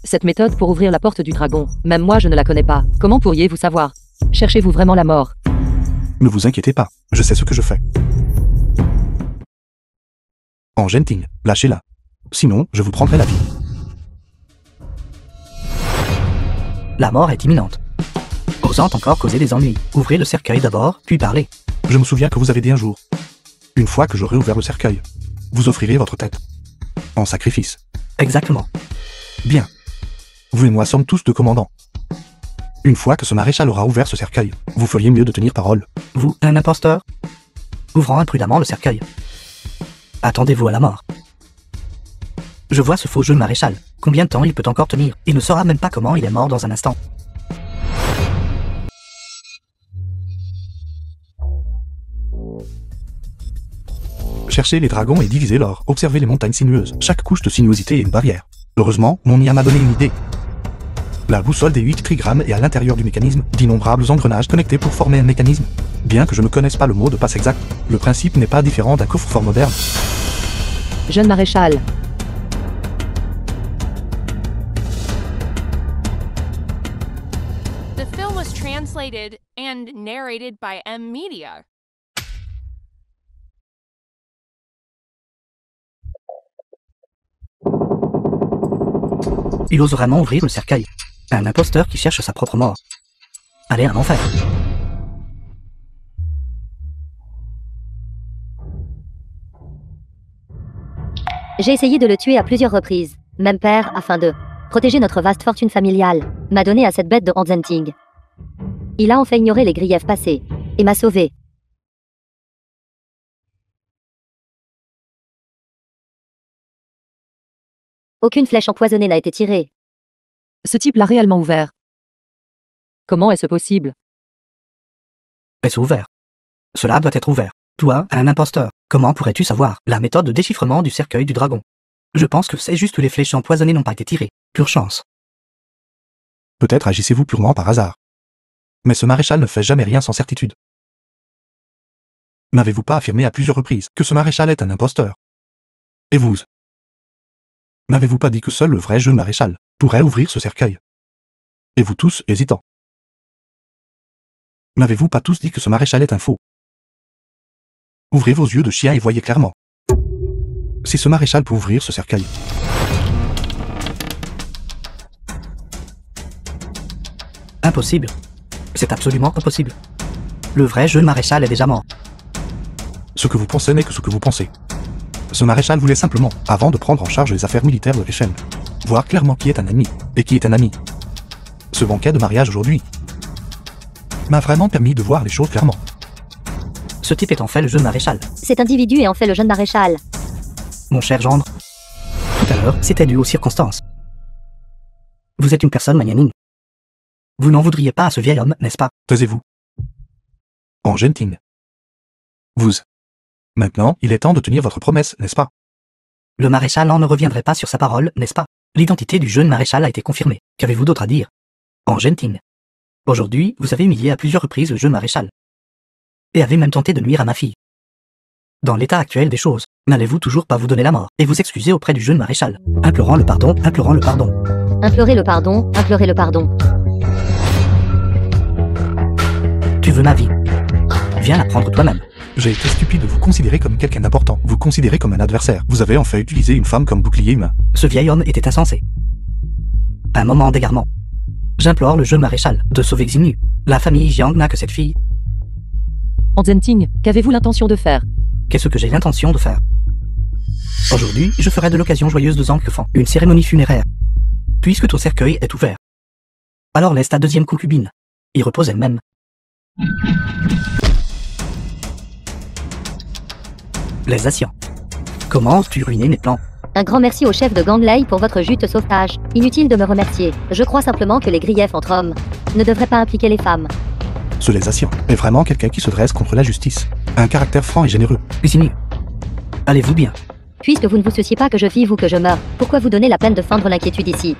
Cette méthode pour ouvrir la porte du dragon, même moi je ne la connais pas. Comment pourriez-vous savoir? Cherchez-vous vraiment la mort? Ne vous inquiétez pas, je sais ce que je fais. Han Zhenting, lâchez-la. Sinon, je vous prendrai la vie. La mort est imminente. Osant encore causer des ennuis, ouvrez le cercueil d'abord, puis parlez. Je me souviens que vous avez dit un jour. Une fois que j'aurai ouvert le cercueil, vous offrirez votre tête. En sacrifice. Exactement. Bien. Vous et moi sommes tous deux commandants. Une fois que ce maréchal aura ouvert ce cercueil, vous feriez mieux de tenir parole. Vous, un imposteur? Ouvrant imprudemment le cercueil. Attendez-vous à la mort. Je vois ce faux jeune maréchal. Combien de temps il peut encore tenir? Il ne saura même pas comment il est mort dans un instant. Cherchez les dragons et divisez l'or. Observez les montagnes sinueuses. Chaque couche de sinuosité est une barrière. Heureusement, mon IA m'a donné une idée. La boussole des 8 trigrammes est à l'intérieur du mécanisme, d'innombrables engrenages connectés pour former un mécanisme. Bien que je ne connaisse pas le mot de passe exact, le principe n'est pas différent d'un coffre-fort moderne. Jeune maréchal. The film was translated and narrated by M Media. Il ose vraiment ouvrir le cercueil. Un imposteur qui cherche sa propre mort. Allez, un enfer. J'ai essayé de le tuer à plusieurs reprises. Même père, afin de protéger notre vaste fortune familiale, m'a donné à cette bête de Han Zhenting. Il a enfin ignoré les griefs passés et m'a sauvé. Aucune flèche empoisonnée n'a été tirée. Ce type l'a réellement ouvert. Comment est-ce possible? Est-ce ouvert? Cela doit être ouvert. Toi, un imposteur, comment pourrais-tu savoir la méthode de déchiffrement du cercueil du dragon? Je pense que c'est juste que les flèches empoisonnées n'ont pas été tirées. Pure chance. Peut-être agissez-vous purement par hasard. Mais ce maréchal ne fait jamais rien sans certitude. N'avez-vous pas affirmé à plusieurs reprises que ce maréchal est un imposteur? Et vous? N'avez-vous pas dit que seul le vrai jeune maréchal pourrait ouvrir ce cercueil? Et vous tous hésitants. N'avez-vous pas tous dit que ce maréchal est un faux? Ouvrez vos yeux de chien et voyez clairement. Si ce maréchal peut ouvrir ce cercueil. Impossible. C'est absolument impossible. Le vrai jeune maréchal est déjà mort. Ce que vous pensez n'est que ce que vous pensez. Ce maréchal voulait simplement, avant de prendre en charge les affaires militaires de Reichen, voir clairement qui est un ami et qui est un ami. Ce banquet de mariage aujourd'hui m'a vraiment permis de voir les choses clairement. Ce type est en fait le jeune maréchal. Cet individu est en fait le jeune maréchal. Mon cher gendre. Tout à l'heure, c'était dû aux circonstances. Vous êtes une personne magnanime. Vous n'en voudriez pas à ce vieil homme, n'est-ce pas? Taisez-vous. En gentil. Vous. Maintenant, il est temps de tenir votre promesse, n'est-ce pas? Le maréchal en ne reviendrait pas sur sa parole, n'est-ce pas? L'identité du jeune maréchal a été confirmée. Qu'avez-vous d'autre à dire? En gentil. Aujourd'hui, vous avez humilié à plusieurs reprises le jeune maréchal. Et avez même tenté de nuire à ma fille. Dans l'état actuel des choses, n'allez-vous toujours pas vous donner la mort et vous excuser auprès du jeune maréchal, implorant le pardon, implorant le pardon. Implorez le pardon, implorez le pardon. Tu veux ma vie? Viens la prendre toi-même. J'ai été stupide de vous considérer comme quelqu'un d'important, vous considérer comme un adversaire. Vous avez en fait utilisé une femme comme bouclier humain. Ce vieil homme était insensé. Un moment d'égarement. J'implore le jeune maréchal de sauver Xinyu. La famille Jiang n'a que cette fille. Anzenting, qu'avez-vous l'intention de faire? Qu'est-ce que j'ai l'intention de faire? Aujourd'hui, je ferai de l'occasion joyeuse de Zhangkefan une cérémonie funéraire. Puisque ton cercueil est ouvert. Alors laisse ta deuxième concubine y repose elle-même. Les Asians. Comment oses-tu ruiner mes plans? Un grand merci au chef de Ganglei pour votre juste sauvetage. Inutile de me remercier. Je crois simplement que les griefs entre hommes ne devraient pas impliquer les femmes. Ce Lézatien est vraiment quelqu'un qui se dresse contre la justice. Un caractère franc et généreux. Xinyu. Allez-vous bien? Puisque vous ne vous souciez pas que je vive ou que je meure, pourquoi vous donner la peine de feindre l'inquiétude ici?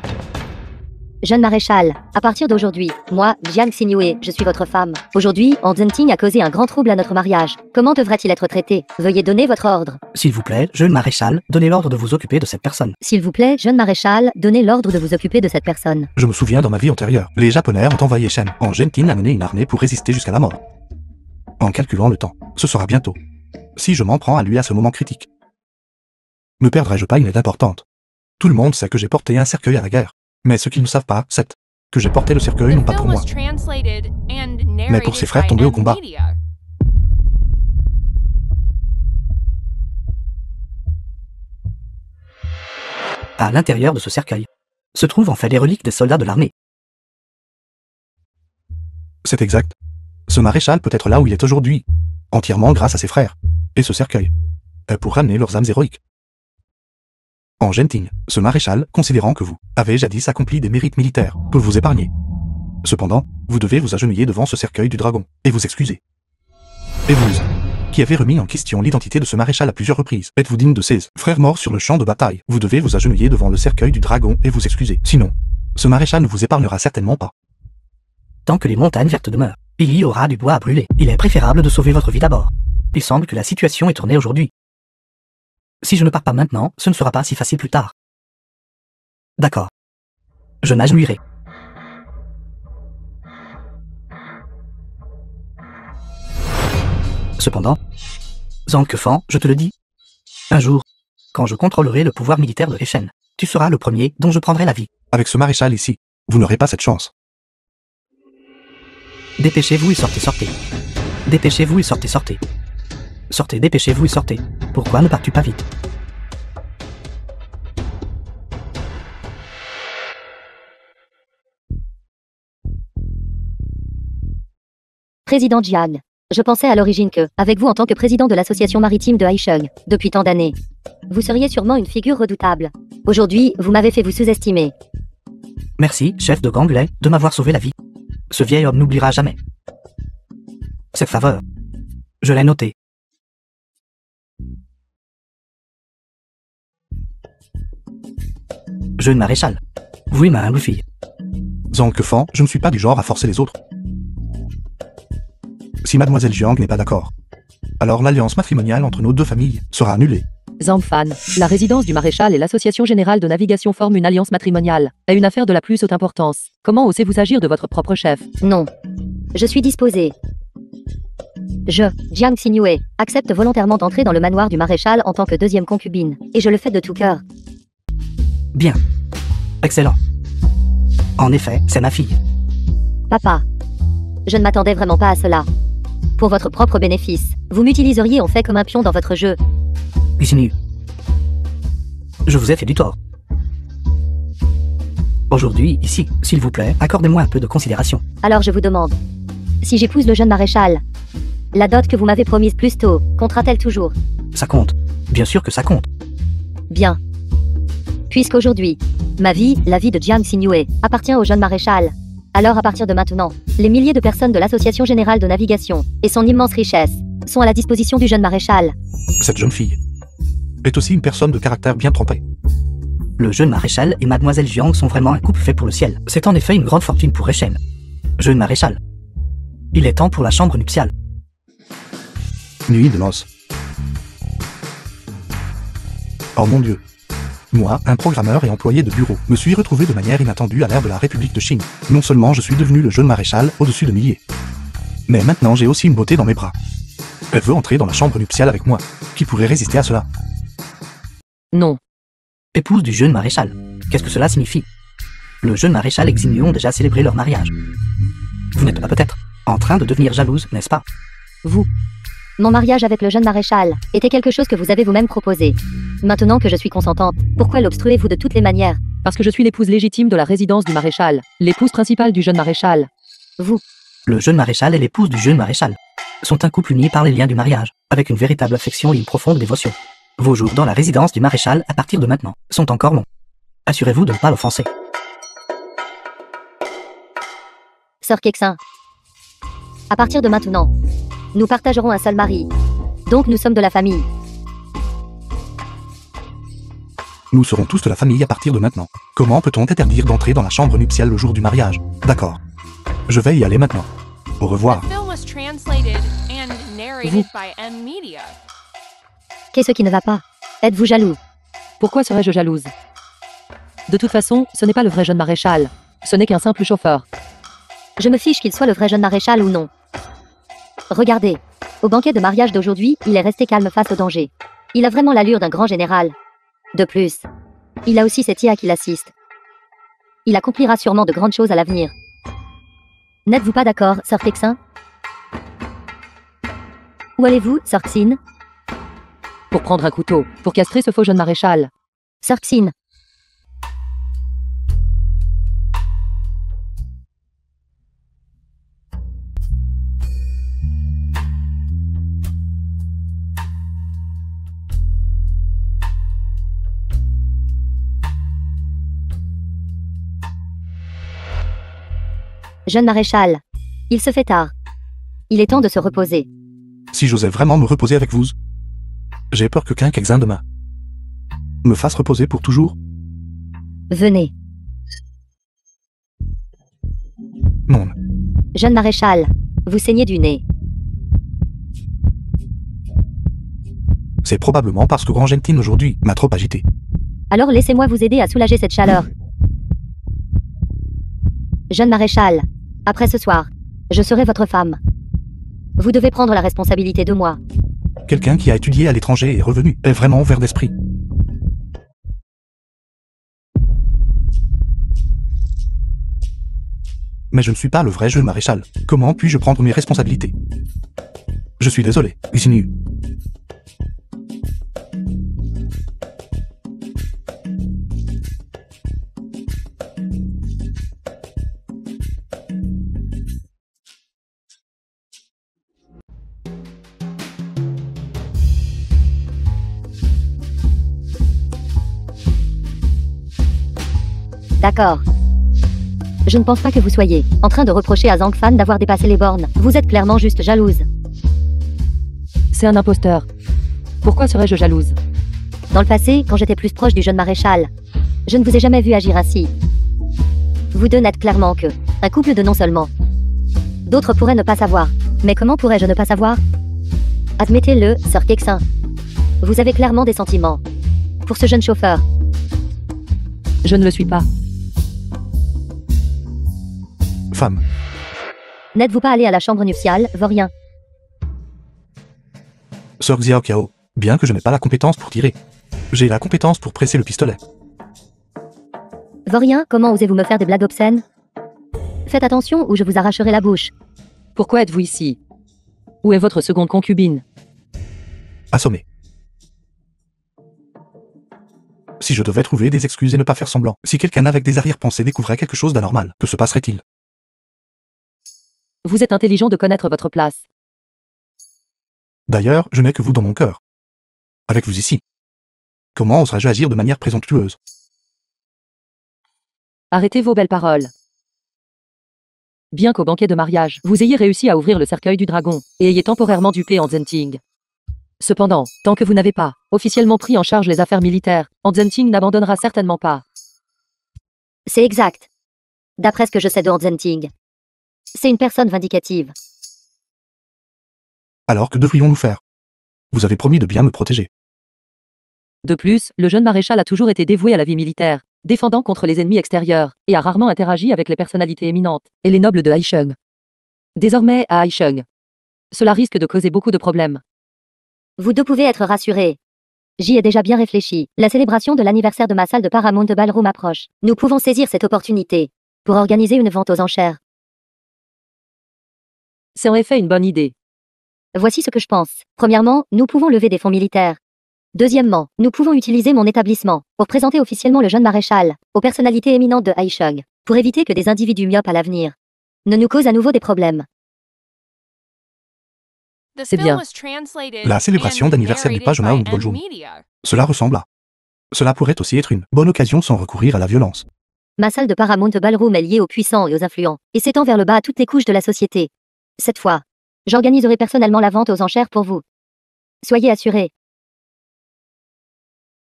Jeune maréchal, à partir d'aujourd'hui, moi, Jiang Xinyu, je suis votre femme. Aujourd'hui, Anzenting a causé un grand trouble à notre mariage. Comment devrait-il être traité? Veuillez donner votre ordre. S'il vous plaît, jeune maréchal, donnez l'ordre de vous occuper de cette personne. S'il vous plaît, jeune maréchal, donnez l'ordre de vous occuper de cette personne. Je me souviens dans ma vie antérieure, les Japonais ont envahi Shen. En Gentin a mené une armée pour résister jusqu'à la mort. En calculant le temps, ce sera bientôt. Si je m'en prends à lui à ce moment critique, ne perdrai-je pas une aide importante? Tout le monde sait que j'ai porté un cercueil à la guerre. Mais ce qu'ils ne savent pas, c'est que j'ai porté le cercueil non pas pour moi, mais pour ses frères tombés au combat. À l'intérieur de ce cercueil se trouvent en fait les reliques des soldats de l'armée. C'est exact. Ce maréchal peut être là où il est aujourd'hui, entièrement grâce à ses frères, et ce cercueil est pour ramener leurs âmes héroïques. En Genting, ce maréchal, considérant que vous avez jadis accompli des mérites militaires, peut vous épargner. Cependant, vous devez vous agenouiller devant ce cercueil du dragon, et vous excuser. Et vous, qui avez remis en question l'identité de ce maréchal à plusieurs reprises, êtes-vous digne de ses frères morts sur le champ de bataille? Vous devez vous agenouiller devant le cercueil du dragon et vous excuser. Sinon, ce maréchal ne vous épargnera certainement pas. Tant que les montagnes vertes demeurent, il y aura du bois à brûler. Il est préférable de sauver votre vie d'abord. Il semble que la situation est tournée aujourd'hui. Si je ne pars pas maintenant, ce ne sera pas si facile plus tard. D'accord. Je m'agenouillerai. Cependant, Zhangkefan, je te le dis, un jour, quand je contrôlerai le pouvoir militaire de Reichen, tu seras le premier dont je prendrai la vie. Avec ce maréchal ici, vous n'aurez pas cette chance. Dépêchez-vous et sortez, sortez. Dépêchez-vous et sortez, sortez. Sortez, dépêchez-vous et sortez. Pourquoi ne pars-tu pas vite? Président Jiang. Je pensais à l'origine que, avec vous en tant que président de l'association maritime de Haicheng, depuis tant d'années, vous seriez sûrement une figure redoutable. Aujourd'hui, vous m'avez fait vous sous-estimer. Merci, chef de Ganglei, de m'avoir sauvé la vie. Ce vieil homme n'oubliera jamais cette faveur. Je l'ai notée. Jeune maréchal, vous et ma humble fille, Zhang Kefan, je ne suis pas du genre à forcer les autres. Si mademoiselle Jiang n'est pas d'accord, alors l'alliance matrimoniale entre nos deux familles sera annulée. Zhang Fan, la résidence du maréchal et l'association générale de navigation forment une alliance matrimoniale. Est une affaire de la plus haute importance. Comment osez-vous agir de votre propre chef? Non. Je suis disposée. Je, Jiang Xingyue, accepte volontairement d'entrer dans le manoir du maréchal en tant que deuxième concubine. Et je le fais de tout cœur. Bien. Excellent. En effet, c'est ma fille. Papa. Je ne m'attendais vraiment pas à cela. Pour votre propre bénéfice, vous m'utiliseriez en fait comme un pion dans votre jeu. Xinyu. Je vous ai fait du tort. Aujourd'hui, ici, s'il vous plaît, accordez-moi un peu de considération. Alors je vous demande. Si j'épouse le jeune maréchal, la dot que vous m'avez promise plus tôt, comptera-t-elle toujours? Ça compte. Bien sûr que ça compte. Bien. Puisqu'aujourd'hui, ma vie, la vie de Jiang Xingyue, appartient au jeune maréchal. Alors à partir de maintenant, les milliers de personnes de l'Association Générale de Navigation, et son immense richesse, sont à la disposition du jeune maréchal. Cette jeune fille est aussi une personne de caractère bien trempé. Le jeune maréchal et mademoiselle Jiang sont vraiment un couple fait pour le ciel. C'est en effet une grande fortune pour Rechen. Jeune maréchal. Il est temps pour la chambre nuptiale. Nuit de noces. Oh mon Dieu. Moi, un programmeur et employé de bureau, me suis retrouvé de manière inattendue à l'ère de la République de Chine. Non seulement je suis devenu le jeune maréchal au-dessus de milliers, mais maintenant j'ai aussi une beauté dans mes bras. Elle veut entrer dans la chambre nuptiale avec moi. Qui pourrait résister à cela? Non. Épouse du jeune maréchal. Qu'est-ce que cela signifie? Le jeune maréchal et Xinyu ont déjà célébré leur mariage. Vous n'êtes pas peut-être en train de devenir jalouse, n'est-ce pas? Vous. Mon mariage avec le jeune maréchal était quelque chose que vous avez vous-même proposé. Maintenant que je suis consentante, pourquoi l'obstruez-vous de toutes les manières? Parce que je suis l'épouse légitime de la résidence du maréchal, l'épouse principale du jeune maréchal. Vous. Le jeune maréchal et l'épouse du jeune maréchal sont un couple uni par les liens du mariage, avec une véritable affection et une profonde dévotion. Vos jours dans la résidence du maréchal à partir de maintenant sont encore longs. Assurez-vous de ne pas l'offenser. Sœur Kexin. À partir de maintenant, nous partagerons un seul mari. Donc nous sommes de la famille. Nous serons tous de la famille à partir de maintenant. Comment peut-on interdire d'entrer dans la chambre nuptiale le jour du mariage? D'accord. Je vais y aller maintenant. Au revoir. The film was translated and narrated by M Media. Qu'est-ce qui ne va pas? Êtes-vous jaloux? Pourquoi serais-je jalouse? De toute façon, ce n'est pas le vrai jeune maréchal. Ce n'est qu'un simple chauffeur. Je me fiche qu'il soit le vrai jeune maréchal ou non. Regardez. Au banquet de mariage d'aujourd'hui, il est resté calme face au danger. Il a vraiment l'allure d'un grand général. De plus, il a aussi cette IA qui l'assiste. Il accomplira sûrement de grandes choses à l'avenir. N'êtes-vous pas d'accord, Sœur Kexin? Où allez-vous, Sœur Xin? Pour prendre un couteau, pour castrer ce faux jeune maréchal. Sœur Xin. Jeune maréchal. Il se fait tard. Il est temps de se reposer. Si j'osais vraiment me reposer avec vous, j'ai peur que quelqu'un demain me fasse reposer pour toujours. Venez. Non. Jeune maréchal, vous saignez du nez. C'est probablement parce que Grand Gentin aujourd'hui m'a trop agité. Alors laissez-moi vous aider à soulager cette chaleur. Jeune maréchal, après ce soir, je serai votre femme. Vous devez prendre la responsabilité de moi. Quelqu'un qui a étudié à l'étranger et est revenu est vraiment ouvert d'esprit. Mais je ne suis pas le vrai jeune maréchal. Comment puis-je prendre mes responsabilités? Je suis désolé, Xinyu. D'accord. Je ne pense pas que vous soyez en train de reprocher à Zhang Fan d'avoir dépassé les bornes. Vous êtes clairement juste jalouse. C'est un imposteur. Pourquoi serais-je jalouse? Dans le passé, quand j'étais plus proche du jeune maréchal, je ne vous ai jamais vu agir ainsi. Vous deux n'êtes clairement que un couple de non seulement. D'autres pourraient ne pas savoir. Mais comment pourrais-je ne pas savoir? Admettez-le, Sir Kexin. Vous avez clairement des sentiments. Pour ce jeune chauffeur. Je ne le suis pas. Femme. N'êtes-vous pas allé à la chambre nuptiale, Vaurien? Sir Xiao Qiao, bien que je n'ai pas la compétence pour tirer, j'ai la compétence pour presser le pistolet. Vaurien, comment osez-vous me faire des blagues obscènes? Faites attention ou je vous arracherai la bouche. Pourquoi êtes-vous ici? Où est votre seconde concubine? Assommé. Si je devais trouver des excuses et ne pas faire semblant, si quelqu'un avec des arrière-pensées découvrait quelque chose d'anormal, que se passerait-il? Vous êtes intelligent de connaître votre place. D'ailleurs, je n'ai que vous dans mon cœur. Avec vous ici. Comment oserais-je agir de manière présomptueuse? Arrêtez vos belles paroles. Bien qu'au banquet de mariage, vous ayez réussi à ouvrir le cercueil du dragon, et ayez temporairement dupé Anzenting. Cependant, tant que vous n'avez pas officiellement pris en charge les affaires militaires, Anzenting n'abandonnera certainement pas. C'est exact. D'après ce que je sais de Anzenting. C'est une personne vindicative. Alors que devrions-nous faire? Vous avez promis de bien me protéger. De plus, le jeune maréchal a toujours été dévoué à la vie militaire, défendant contre les ennemis extérieurs, et a rarement interagi avec les personnalités éminentes et les nobles de Haisheng. Désormais, à Haisheng, cela risque de causer beaucoup de problèmes. Vous deux pouvez être rassurés. J'y ai déjà bien réfléchi. La célébration de l'anniversaire de ma salle de Paramount Ballroom approche. Nous pouvons saisir cette opportunité pour organiser une vente aux enchères. C'est en effet une bonne idée. Voici ce que je pense. Premièrement, nous pouvons lever des fonds militaires. Deuxièmement, nous pouvons utiliser mon établissement pour présenter officiellement le jeune maréchal aux personnalités éminentes de Haisheng, pour éviter que des individus myopes à l'avenir ne nous causent à nouveau des problèmes. C'est bien. La célébration d'anniversaire du Paramount Ballroom. Cela ressemble à... Cela pourrait aussi être une bonne occasion sans recourir à la violence. Ma salle de Paramount Ballroom est liée aux puissants et aux influents, et s'étend vers le bas à toutes les couches de la société. Cette fois, j'organiserai personnellement la vente aux enchères pour vous. Soyez assurés.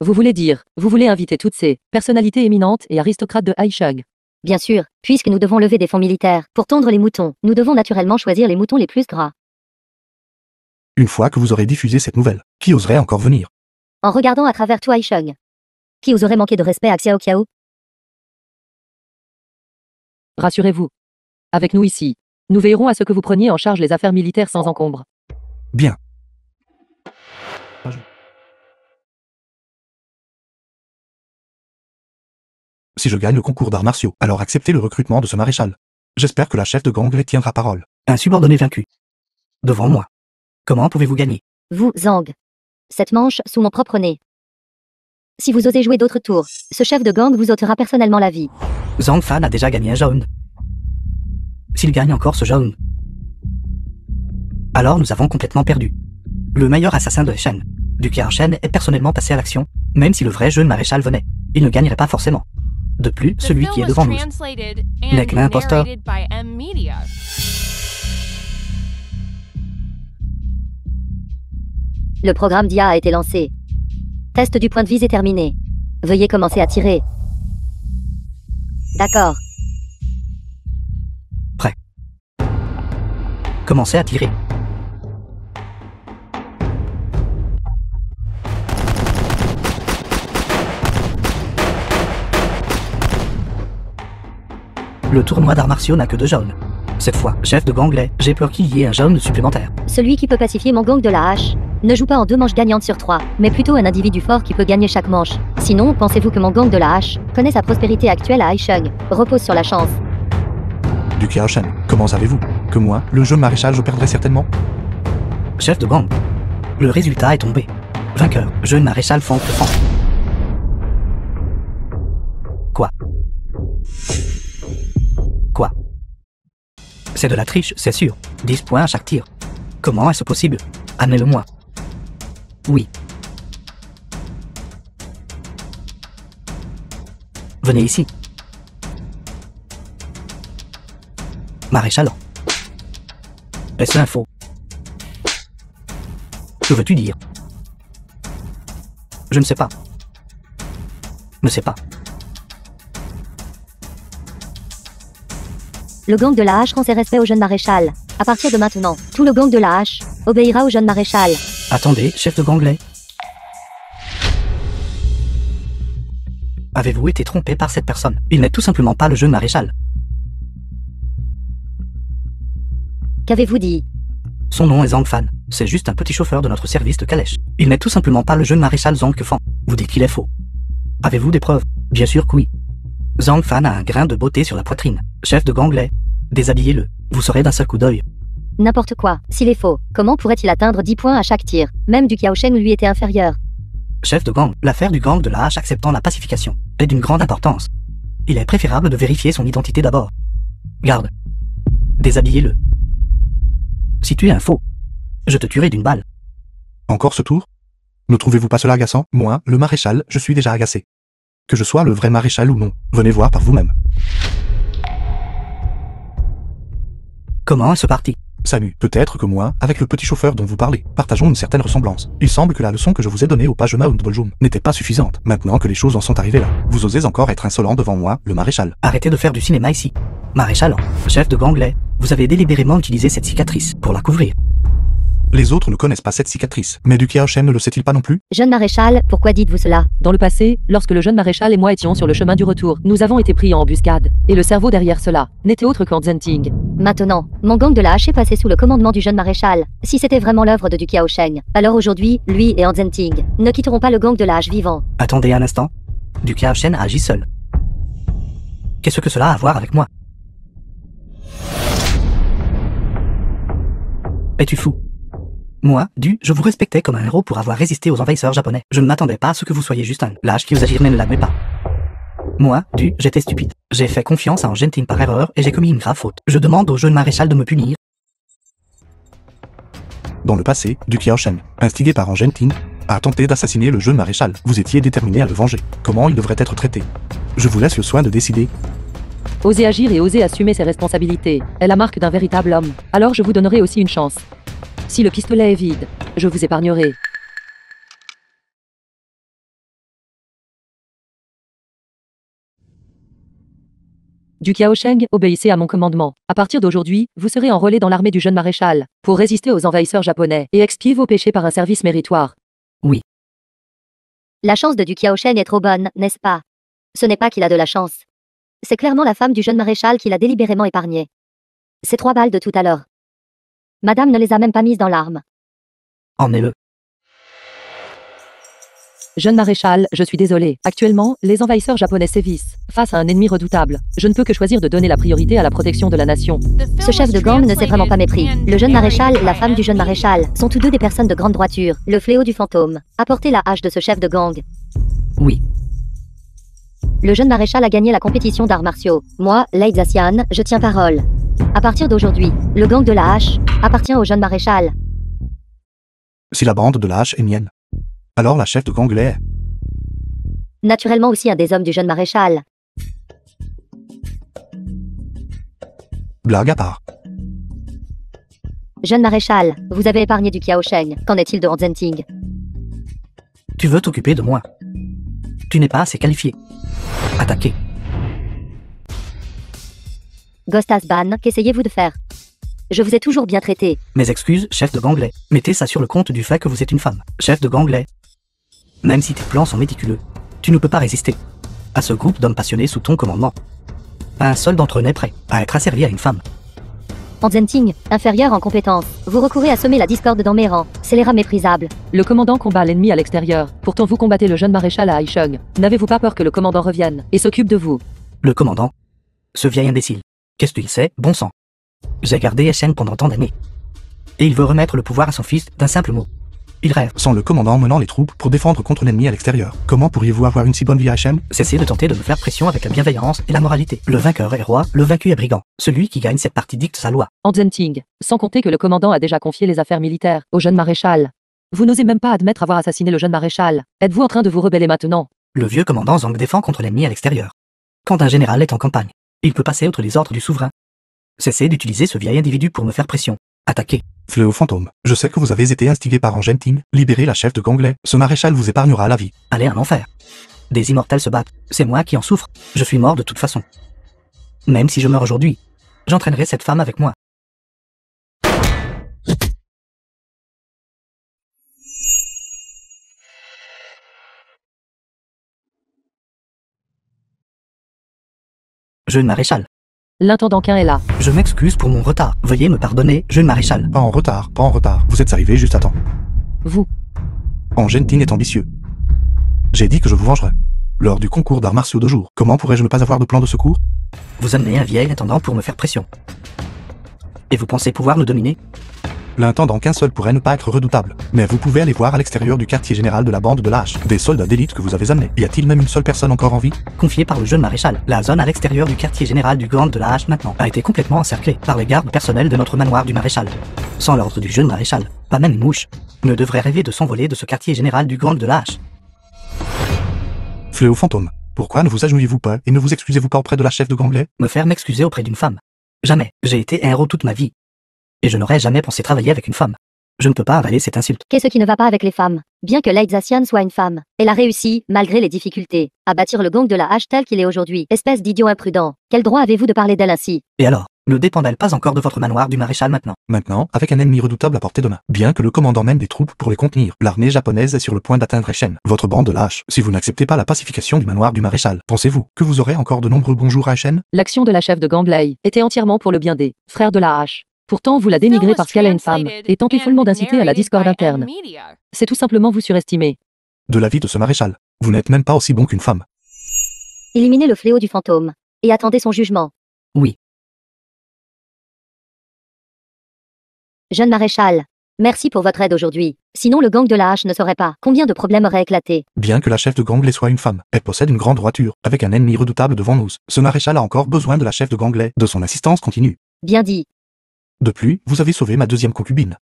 Vous voulez inviter toutes ces personnalités éminentes et aristocrates de Haisheng. Bien sûr, puisque nous devons lever des fonds militaires pour tondre les moutons, nous devons naturellement choisir les moutons les plus gras. Une fois que vous aurez diffusé cette nouvelle, qui oserait encore venir? En regardant à travers tout Haisheng. Qui oserait manquer de respect à Xiao Qiao? Rassurez-vous. Avec nous ici, nous veillerons à ce que vous preniez en charge les affaires militaires sans encombre. Bien. Si je gagne le concours d'arts martiaux, alors acceptez le recrutement de ce maréchal. J'espère que la chef de gang tiendra parole. Un subordonné vaincu. Devant moi. Comment pouvez-vous gagner? Vous, Zhang. Cette manche sous mon propre nez. Si vous osez jouer d'autres tours, ce chef de gang vous ôtera personnellement la vie. Zhang Fan a déjà gagné un jaune. S'il gagne encore ce jaune, alors nous avons complètement perdu. Le meilleur assassin de Shen, du Shen, est personnellement passé à l'action, même si le vrai jeune maréchal venait. Il ne gagnerait pas forcément. De plus, celui qui est devant nous n'est qu'un imposteur. Le programme d'IA a été lancé. Test du point de visée terminé. Veuillez commencer à tirer. D'accord. Prêt. Commencez à tirer. Le tournoi d'arts martiaux n'a que 2 jaunes. Cette fois, chef de gang, j'ai peur qu'il y ait un jaune supplémentaire. Celui qui peut pacifier mon gang de la hache ne joue pas en 2 manches gagnantes sur 3, mais plutôt un individu fort qui peut gagner chaque manche. Sinon, pensez-vous que mon gang de la hache connaît sa prospérité actuelle à Haisheng, repose sur la chance? Du Shen, comment savez-vous que moi, le jeune maréchal, je perdrai certainement? Chef de gang. Le résultat est tombé. Vainqueur, jeune maréchal Fang Fan. Quoi? Quoi? C'est de la triche, c'est sûr. 10 points à chaque tir. Comment est-ce possible? Amenez-le-moi. Oui. Venez ici. Maréchal. Est-ce info? Que veux-tu dire? Je ne sais pas. Ne sais pas. Le gang de la hache rend ses respects au jeune maréchal. À partir de maintenant, tout le gang de la hache obéira au jeune maréchal. Attendez, chef de gang Lay. Avez-vous été trompé par cette personne? Il n'est tout simplement pas le jeune maréchal. Qu'avez-vous dit? Son nom est Zhang Fan. C'est juste un petit chauffeur de notre service de calèche. Il n'est tout simplement pas le jeune maréchal Zhang Fan. Vous dites qu'il est faux. Avez-vous des preuves? Bien sûr que oui. Zhang Fan a un grain de beauté sur la poitrine. Chef de gang Lay, déshabillez-le. Vous saurez d'un seul coup d'œil. N'importe quoi. S'il est faux, comment pourrait-il atteindre 10 points à chaque tir? Même du Xiaosheng lui était inférieur. Chef de gang, l'affaire du gang de la hache acceptant la pacification est d'une grande importance. Il est préférable de vérifier son identité d'abord. Garde. Déshabillez-le. Si tu es un faux, je te tuerai d'une balle. Encore ce tour? Ne trouvez-vous pas cela agaçant? Moi, le maréchal, je suis déjà agacé. Que je sois le vrai maréchal ou non, venez voir par vous-même. Comment est-ce parti? Salut, peut-être que moi, avec le petit chauffeur dont vous parlez, partageons une certaine ressemblance. Il semble que la leçon que je vous ai donnée au page Mount Boljum n'était pas suffisante. Maintenant que les choses en sont arrivées là, vous osez encore être insolent devant moi, le maréchal. Arrêtez de faire du cinéma ici. Maréchal, chef de gang Lay, vous avez délibérément utilisé cette cicatrice pour la couvrir. Les autres ne connaissent pas cette cicatrice, mais du Xiaosheng ne le sait-il pas non plus? Jeune maréchal, pourquoi dites-vous cela? Dans le passé, lorsque le jeune maréchal et moi étions sur le chemin du retour, nous avons été pris en embuscade. Et le cerveau derrière cela n'était autre qu'en Zenting. Maintenant, mon gang de la hache est passé sous le commandement du jeune maréchal. Si c'était vraiment l'œuvre de du Xiaosheng, alors aujourd'hui, lui et Anzenting ne quitteront pas le gang de la hache vivant. Attendez un instant. Du Xiaosheng agit seul. Qu'est-ce que cela a à voir avec moi? Es-tu fou? Moi, je vous respectais comme un héros pour avoir résisté aux envahisseurs japonais. Je ne m'attendais pas à ce que vous soyez juste un lâche qui vous agit mais ne l'admet pas. Moi, j'étais stupide. J'ai fait confiance à un Genting par erreur et j'ai commis une grave faute. Je demande au jeune maréchal de me punir. Dans le passé, du Xiaosheng, instigé par Genting, a tenté d'assassiner le jeune maréchal. Vous étiez déterminé à le venger. Comment il devrait être traité? Je vous laisse le soin de décider. Oser agir et oser assumer ses responsabilités est la marque d'un véritable homme. Alors je vous donnerai aussi une chance. Si le pistolet est vide, je vous épargnerai. Du Xiaosheng, obéissez à mon commandement. À partir d'aujourd'hui, vous serez enrôlé dans l'armée du jeune maréchal, pour résister aux envahisseurs japonais et expier vos péchés par un service méritoire. Oui. La chance de du Xiaosheng est trop bonne, n'est-ce pas? Ce n'est pas qu'il a de la chance. C'est clairement la femme du jeune maréchal qui l'a délibérément épargné. Ces 3 balles de tout à l'heure. Madame ne les a même pas mises dans l'arme. Emmenez-le. Jeune maréchal, je suis désolé. Actuellement, les envahisseurs japonais sévissent. Face à un ennemi redoutable, je ne peux que choisir de donner la priorité à la protection de la nation. Ce chef de gang ne s'est vraiment pas mépris. Le jeune maréchal et la femme du jeune maréchal sont tous deux des personnes de grande droiture. Le fléau du fantôme. Apportez la hache de ce chef de gang. Oui. Le jeune maréchal a gagné la compétition d'arts martiaux. Moi, Lei Zaxian, je tiens parole. À partir d'aujourd'hui, le gang de la hache appartient au jeune maréchal. Si la bande de la hache est mienne, alors la chef de gang l'est. Naturellement aussi un des hommes du jeune maréchal. Blague à part. Jeune maréchal, vous avez épargné du Xiaosheng. Qu'en est-il de Anzenting? Tu veux t'occuper de moi? Tu n'es pas assez qualifié. Attaquez. Gostas Ban, qu'essayez-vous de faire? Je vous ai toujours bien traité. Mes excuses, chef de gang Lay. Mettez ça sur le compte du fait que vous êtes une femme. Chef de gang Lay. Même si tes plans sont méticuleux, tu ne peux pas résister à ce groupe d'hommes passionnés sous ton commandement. Pas un seul d'entre eux n'est prêt à être asservi à une femme. Anzenting, inférieur en compétence. Vous recourez à semer la discorde dans mes rangs. C'est les rats méprisables. Le commandant combat l'ennemi à l'extérieur. Pourtant vous combattez le jeune maréchal à Haicheng. N'avez-vous pas peur que le commandant revienne et s'occupe de vous? Le commandant? Ce vieil imbécile. Qu'est-ce qu'il sait, bon sang? J'ai gardé Haicheng pendant tant d'années. Et il veut remettre le pouvoir à son fils d'un simple mot. Il rêve. Sans le commandant menant les troupes pour défendre contre l'ennemi à l'extérieur. Comment pourriez-vous avoir une si bonne vie à Haicheng? Cessez de tenter de me faire pression avec la bienveillance et la moralité. Le vainqueur est roi, le vaincu est brigand. Celui qui gagne cette partie dicte sa loi. Anzenting, sans compter que le commandant a déjà confié les affaires militaires au jeune maréchal. Vous n'osez même pas admettre avoir assassiné le jeune maréchal. Êtes-vous en train de vous rebeller maintenant? Le vieux commandant Zhang défend contre l'ennemi à l'extérieur. Quand un général est en campagne, il peut passer outre les ordres du souverain. Cessez d'utiliser ce vieil individu pour me faire pression. Attaquez. Fléau fantôme, je sais que vous avez été instigé par Genting. Libérez la chef de gang Lay. Ce maréchal vous épargnera la vie. Allez en enfer. Des immortels se battent. C'est moi qui en souffre. Je suis mort de toute façon. Même si je meurs aujourd'hui, J'entraînerai cette femme avec moi. Jeune maréchal, L'intendant Quin est là. je m'excuse pour mon retard. Veuillez me pardonner, jeune maréchal. Pas en retard, pas en retard. Vous êtes arrivé juste à temps. Vous, Angentin est ambitieux. J'ai dit que je vous vengerais. Lors du concours d'arts martiaux de jour, comment pourrais-je ne pas avoir de plan de secours? Vous amenez un vieil intendant pour me faire pression. Et vous pensez pouvoir le dominer? L'intendant qu'un seul pourrait ne pas être redoutable. Mais vous pouvez aller voir à l'extérieur du quartier général de la bande de la Hache, des soldats d'élite que vous avez amenés. Y a-t-il même une seule personne encore en vie? Confié par le jeune maréchal, la zone à l'extérieur du quartier général du Grand de la Hache maintenant a été complètement encerclée par les gardes personnels de notre manoir du maréchal. Sans l'ordre du jeune maréchal, pas même une mouche ne devrait rêver de s'envoler de ce quartier général du Grand de la Hache. Fléau fantôme, pourquoi ne vous agenouillez-vous pas et ne vous excusez-vous pas auprès de la chef de Ganglais? Me faire m'excuser auprès d'une femme. Jamais. J'ai été un héros toute ma vie. Et je n'aurais jamais pensé travailler avec une femme. Je ne peux pas avaler cette insulte. Qu'est-ce qui ne va pas avec les femmes? Bien que l'Aixacienne soit une femme, elle a réussi, malgré les difficultés, à bâtir le gang de la Hache tel qu'il est aujourd'hui. Espèce d'idiot imprudent. Quel droit avez-vous de parler d'elle ainsi? Et alors, ne dépend-elle pas encore de votre manoir du maréchal maintenant? Maintenant, avec un ennemi redoutable à portée de main. Bien que le commandant mène des troupes pour les contenir, l'armée japonaise est sur le point d'atteindre Echen, votre bande de la Hache. Si vous n'acceptez pas la pacification du manoir du maréchal, pensez-vous que vous aurez encore de nombreux bonjours à Echen? l'action de la chef de Ganglei était entièrement pour le bien des frères de la Hache. Pourtant, vous la dénigrez parce qu'elle est une femme, et tentez follement d'inciter à la discorde interne. C'est tout simplement vous surestimer. De l'avis de ce maréchal, vous n'êtes même pas aussi bon qu'une femme. Éliminez le fléau du fantôme. Et attendez son jugement. Oui. Jeune maréchal, merci pour votre aide aujourd'hui. Sinon le gang de la Hache ne saurait pas combien de problèmes auraient éclaté. Bien que la chef de Ganglais soit une femme, elle possède une grande droiture, avec un ennemi redoutable devant nous. Ce maréchal a encore besoin de la chef de Ganglais, de son assistance continue. Bien dit. De plus, vous avez sauvé ma deuxième concubine.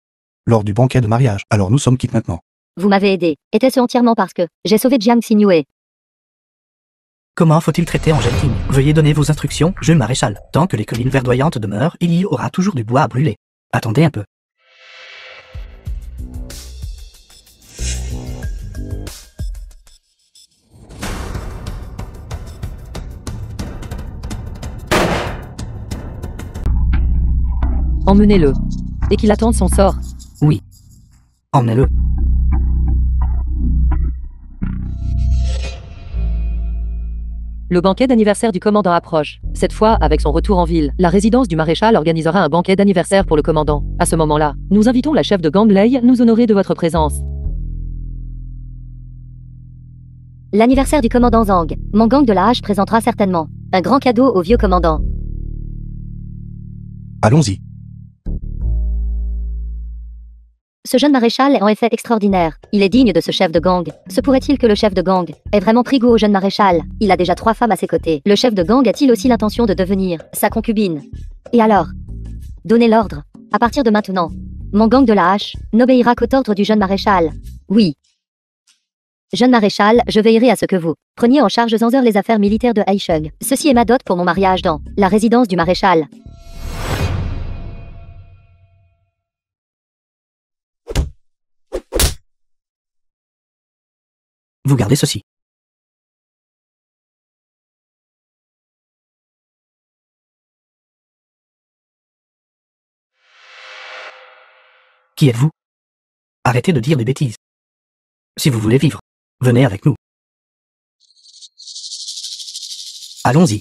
Lors du banquet de mariage, alors nous sommes quittes maintenant. Vous m'avez aidé. Était-ce entièrement parce que j'ai sauvé Jiang Xingyue? Comment faut-il traiter Angeltine? Veuillez donner vos instructions, jeune maréchal. Tant que les collines verdoyantes demeurent, il y aura toujours du bois à brûler. Attendez un peu. Emmenez-le. Et qu'il attende son sort. Oui. Emmenez-le. Le banquet d'anniversaire du commandant approche. Cette fois, avec son retour en ville, la résidence du maréchal organisera un banquet d'anniversaire pour le commandant. À ce moment-là, nous invitons la chef de Ganglei nous honorer de votre présence. L'anniversaire du commandant Zhang. Mon gang de la Hache présentera certainement un grand cadeau au vieux commandant. Allons-y. Ce jeune maréchal est en effet extraordinaire. Il est digne de ce chef de gang. Se pourrait-il que le chef de gang ait vraiment pris goût au jeune maréchal? Il a déjà 3 femmes à ses côtés. Le chef de gang a-t-il aussi l'intention de devenir sa concubine? Et alors? Donnez l'ordre. À partir de maintenant, mon gang de la Hache n'obéira qu'aux ordres du jeune maréchal. Oui. Jeune maréchal, je veillerai à ce que vous preniez en charge sans heure les affaires militaires de Haisheng. Ceci est ma dot pour mon mariage dans la résidence du maréchal. Vous gardez ceci. Qui êtes-vous? Arrêtez de dire des bêtises. Si vous voulez vivre, venez avec nous. Allons-y.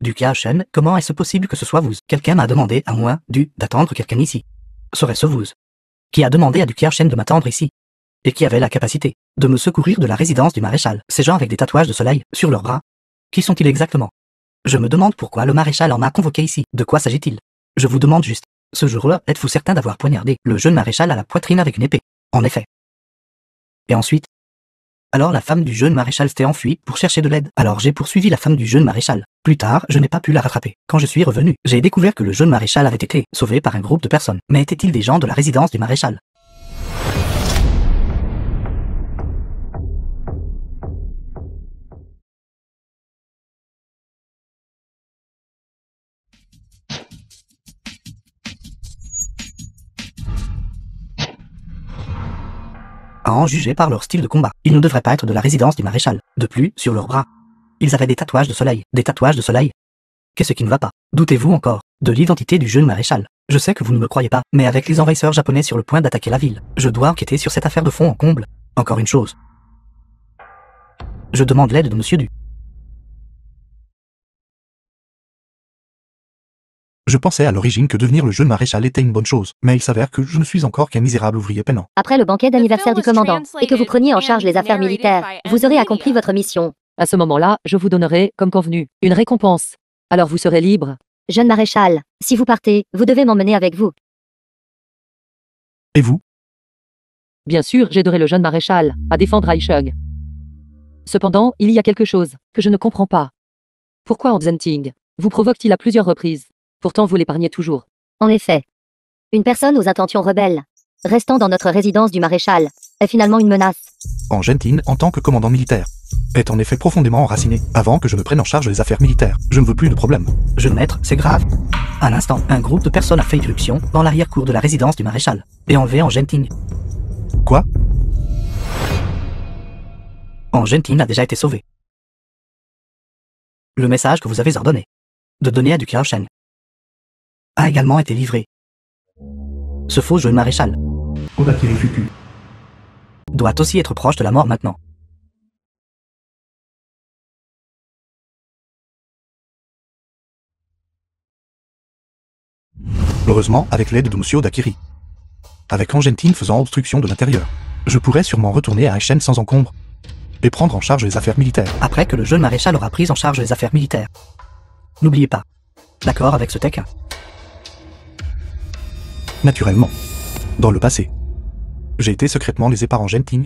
Du Chen, comment est-ce possible que ce soit vous? Quelqu'un m'a demandé à moi d'attendre quelqu'un ici. Serait-ce vous? Qui a demandé à du Chen de m'attendre ici? Et qui avait la capacité de me secourir de la résidence du maréchal? Ces gens avec des tatouages de soleil sur leurs bras. Qui sont-ils exactement? Je me demande pourquoi le maréchal en a convoqué ici. De quoi s'agit-il? Je vous demande juste. Ce jour-là, êtes-vous certain d'avoir poignardé le jeune maréchal à la poitrine avec une épée? En effet. Et ensuite? Alors la femme du jeune maréchal s'était enfuie pour chercher de l'aide. Alors j'ai poursuivi la femme du jeune maréchal. Plus tard, je n'ai pas pu la rattraper. Quand je suis revenu, j'ai découvert que le jeune maréchal avait été sauvé par un groupe de personnes. Mais étaient-ils des gens de la résidence du maréchal? À en juger par leur style de combat, ils ne devraient pas être de la résidence du maréchal. De plus, sur leurs bras, ils avaient des tatouages de soleil. Des tatouages de soleil. Qu'est-ce qui ne va pas? Doutez-vous encore de l'identité du jeune maréchal? Je sais que vous ne me croyez pas, mais avec les envahisseurs japonais sur le point d'attaquer la ville, je dois enquêter sur cette affaire de fond en comble. Encore une chose. Je demande l'aide de Monsieur Du. Je pensais à l'origine que devenir le jeune maréchal était une bonne chose, mais il s'avère que je ne suis encore qu'un misérable ouvrier peinant. Après le banquet d'anniversaire du commandant, et que vous preniez en charge les affaires militaires, vous aurez accompli votre mission. À ce moment-là, je vous donnerai, comme convenu, une récompense. Alors vous serez libre. Jeune maréchal, si vous partez, vous devez m'emmener avec vous. Et vous? Bien sûr, j'aiderai le jeune maréchal à défendre Aisheng. Cependant, il y a quelque chose que je ne comprends pas. Pourquoi Anzenting vous provoque-t-il à plusieurs reprises? Pourtant vous l'épargnez toujours. En effet, une personne aux intentions rebelles, restant dans notre résidence du maréchal, est finalement une menace. Angentin, en tant que commandant militaire, est en effet profondément enraciné. Avant que je ne prenne en charge les affaires militaires, je ne veux plus de problème. Jeune maître, c'est grave. À l'instant, un groupe de personnes a fait irruption dans l'arrière-cour de la résidence du maréchal et enlevé Angentin. Quoi? Angentin a déjà été sauvé. Le message que vous avez ordonné de donner à Du Shen a également été livré. Ce faux jeune maréchal Odakiri Fuku doit aussi être proche de la mort maintenant. Heureusement, avec l'aide de Monsieur Odakiri. Avec Angentin faisant obstruction de l'intérieur, je pourrais sûrement retourner à Aishen sans encombre et prendre en charge les affaires militaires. Après que le jeune maréchal aura pris en charge les affaires militaires. N'oubliez pas. D'accord avec ce Tekken? Naturellement. Dans le passé, j'ai été secrètement lésé par Angentin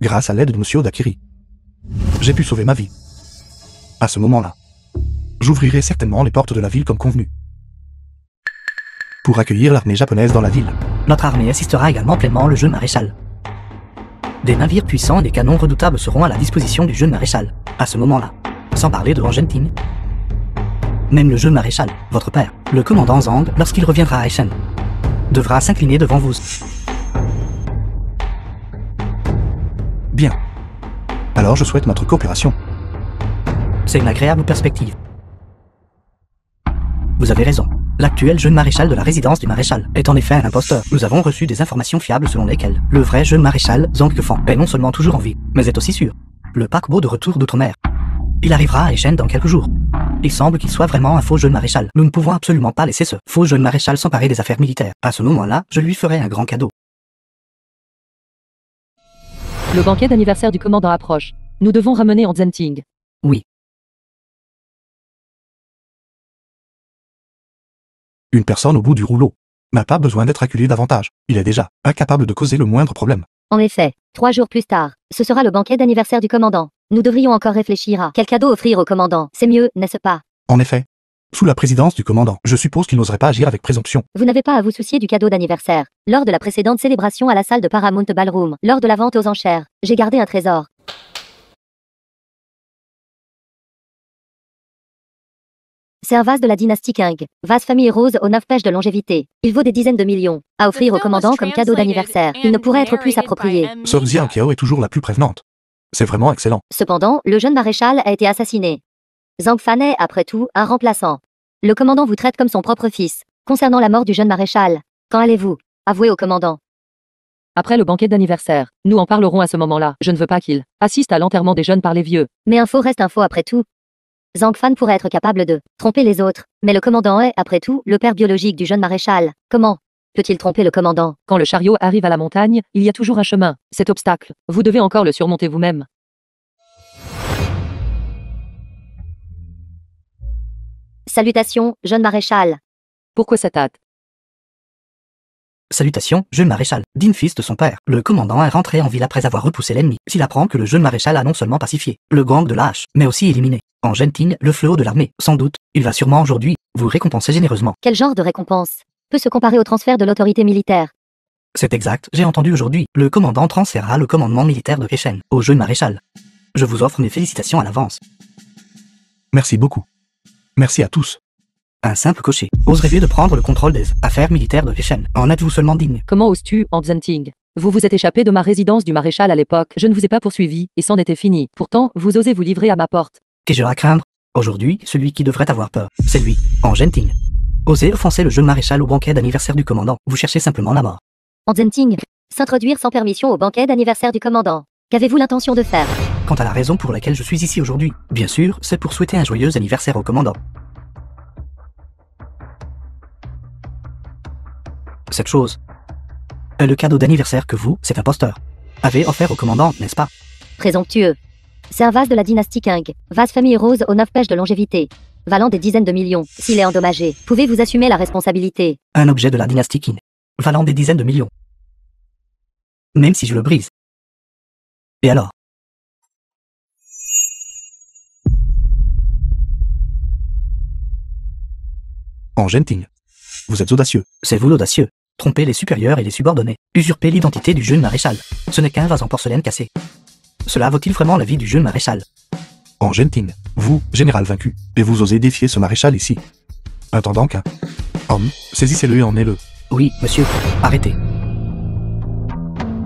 grâce à l'aide de Monsieur Odakiri. J'ai pu sauver ma vie. À ce moment-là, j'ouvrirai certainement les portes de la ville comme convenu, pour accueillir l'armée japonaise dans la ville. Notre armée assistera également pleinement le jeune maréchal. Des navires puissants et des canons redoutables seront à la disposition du jeune maréchal. À ce moment-là, sans parler de Angentin, même le jeune maréchal, votre père, le commandant Zhang, lorsqu'il reviendra à Aishen, devra s'incliner devant vous. Bien. Alors je souhaite notre coopération. C'est une agréable perspective. Vous avez raison. L'actuel jeune maréchal de la résidence du maréchal est en effet un imposteur. Nous avons reçu des informations fiables selon lesquelles le vrai jeune maréchal Zhang Kefan est non seulement toujours en vie, mais est aussi sûr. Le paquebot de retour d'outre-mer. Il arrivera à Aishen dans quelques jours. Il semble qu'il soit vraiment un faux jeune maréchal. Nous ne pouvons absolument pas laisser ce faux jeune maréchal s'emparer des affaires militaires. À ce moment-là, je lui ferai un grand cadeau. Le banquet d'anniversaire du commandant approche. Nous devons ramener Anzenting. Oui. Une personne au bout du rouleau n'a pas besoin d'être acculée davantage. Il est déjà incapable de causer le moindre problème. En effet, 3 jours plus tard, ce sera le banquet d'anniversaire du commandant. Nous devrions encore réfléchir à quel cadeau offrir au commandant. C'est mieux, n'est-ce pas? En effet, sous la présidence du commandant, je suppose qu'il n'oserait pas agir avec présomption. Vous n'avez pas à vous soucier du cadeau d'anniversaire. Lors de la précédente célébration à la salle de Paramount Ballroom, lors de la vente aux enchères, j'ai gardé un trésor. C'est un vase de la dynastie Qing, vase famille rose aux 9 pêches de longévité. Il vaut des dizaines de millions. À offrir au commandant comme cadeau d'anniversaire. Il ne pourrait être plus approprié. Sœur Xiao Kiao est toujours la plus prévenante. C'est vraiment excellent. Cependant, le jeune maréchal a été assassiné. Zhang Fan est, après tout, un remplaçant. Le commandant vous traite comme son propre fils. Concernant la mort du jeune maréchal, quand allez-vous avouer au commandant? Après le banquet d'anniversaire, nous en parlerons à ce moment-là. Je ne veux pas qu'il assiste à l'enterrement des jeunes par les vieux. Mais un faux reste un faux après tout. Zhang Fan pourrait être capable de tromper les autres, mais le commandant est, après tout, le père biologique du jeune maréchal. Comment peut-il tromper le commandant? Quand le chariot arrive à la montagne, il y a toujours un chemin. Cet obstacle, vous devez encore le surmonter vous-même. Salutations, jeune maréchal. Pourquoi cette hâte? Salutations, jeune maréchal, digne fils de son père. Le commandant est rentré en ville après avoir repoussé l'ennemi. S'il apprend que le jeune maréchal a non seulement pacifié le gang de la hache, mais aussi éliminé Angentin, le fléau de l'armée, sans doute, il va sûrement aujourd'hui vous récompenser généreusement. Quel genre de récompense peut se comparer au transfert de l'autorité militaire? C'est exact, j'ai entendu aujourd'hui. Le commandant transférera le commandement militaire de Aishen au jeune maréchal. Je vous offre mes félicitations à l'avance. Merci beaucoup. Merci à tous. Un simple cocher. Oserez-vous de prendre le contrôle des affaires militaires de Aishen? En êtes-vous seulement digne? Comment oses-tu, Anzenting? Vous vous êtes échappé de ma résidence du maréchal à l'époque. Je ne vous ai pas poursuivi, et c'en était fini. Pourtant, vous osez vous livrer à ma porte. Qu'ai-je à craindre? Aujourd'hui, celui qui devrait avoir peur, c'est lui, Angenting. Osez offenser le jeune maréchal au banquet d'anniversaire du commandant. Vous cherchez simplement la mort. Anzenting. S'introduire sans permission au banquet d'anniversaire du commandant. Qu'avez-vous l'intention de faire? Quant à la raison pour laquelle je suis ici aujourd'hui, bien sûr, c'est pour souhaiter un joyeux anniversaire au commandant. Cette chose est le cadeau d'anniversaire que vous, cet imposteur, avez offert au commandant, n'est-ce pas? Présomptueux. C'est un vase de la dynastie Qing. Vase famille rose aux 9 pêches de longévité. Valant des dizaines de millions. S'il est endommagé, pouvez-vous assumer la responsabilité? Un objet de la dynastie Qing, valant des dizaines de millions. Même si je le brise. Et alors? Angenting. Vous êtes audacieux. C'est vous l'audacieux. Tromper les supérieurs et les subordonnés. Usurper l'identité du jeune maréchal. Ce n'est qu'un vase en porcelaine cassé. Cela vaut-il vraiment la vie du jeune maréchal? Angenting. Vous, général vaincu. Et vous osez défier ce maréchal ici. Attendant qu'un homme, saisissez-le et emmenez-le. Oui, monsieur. Arrêtez.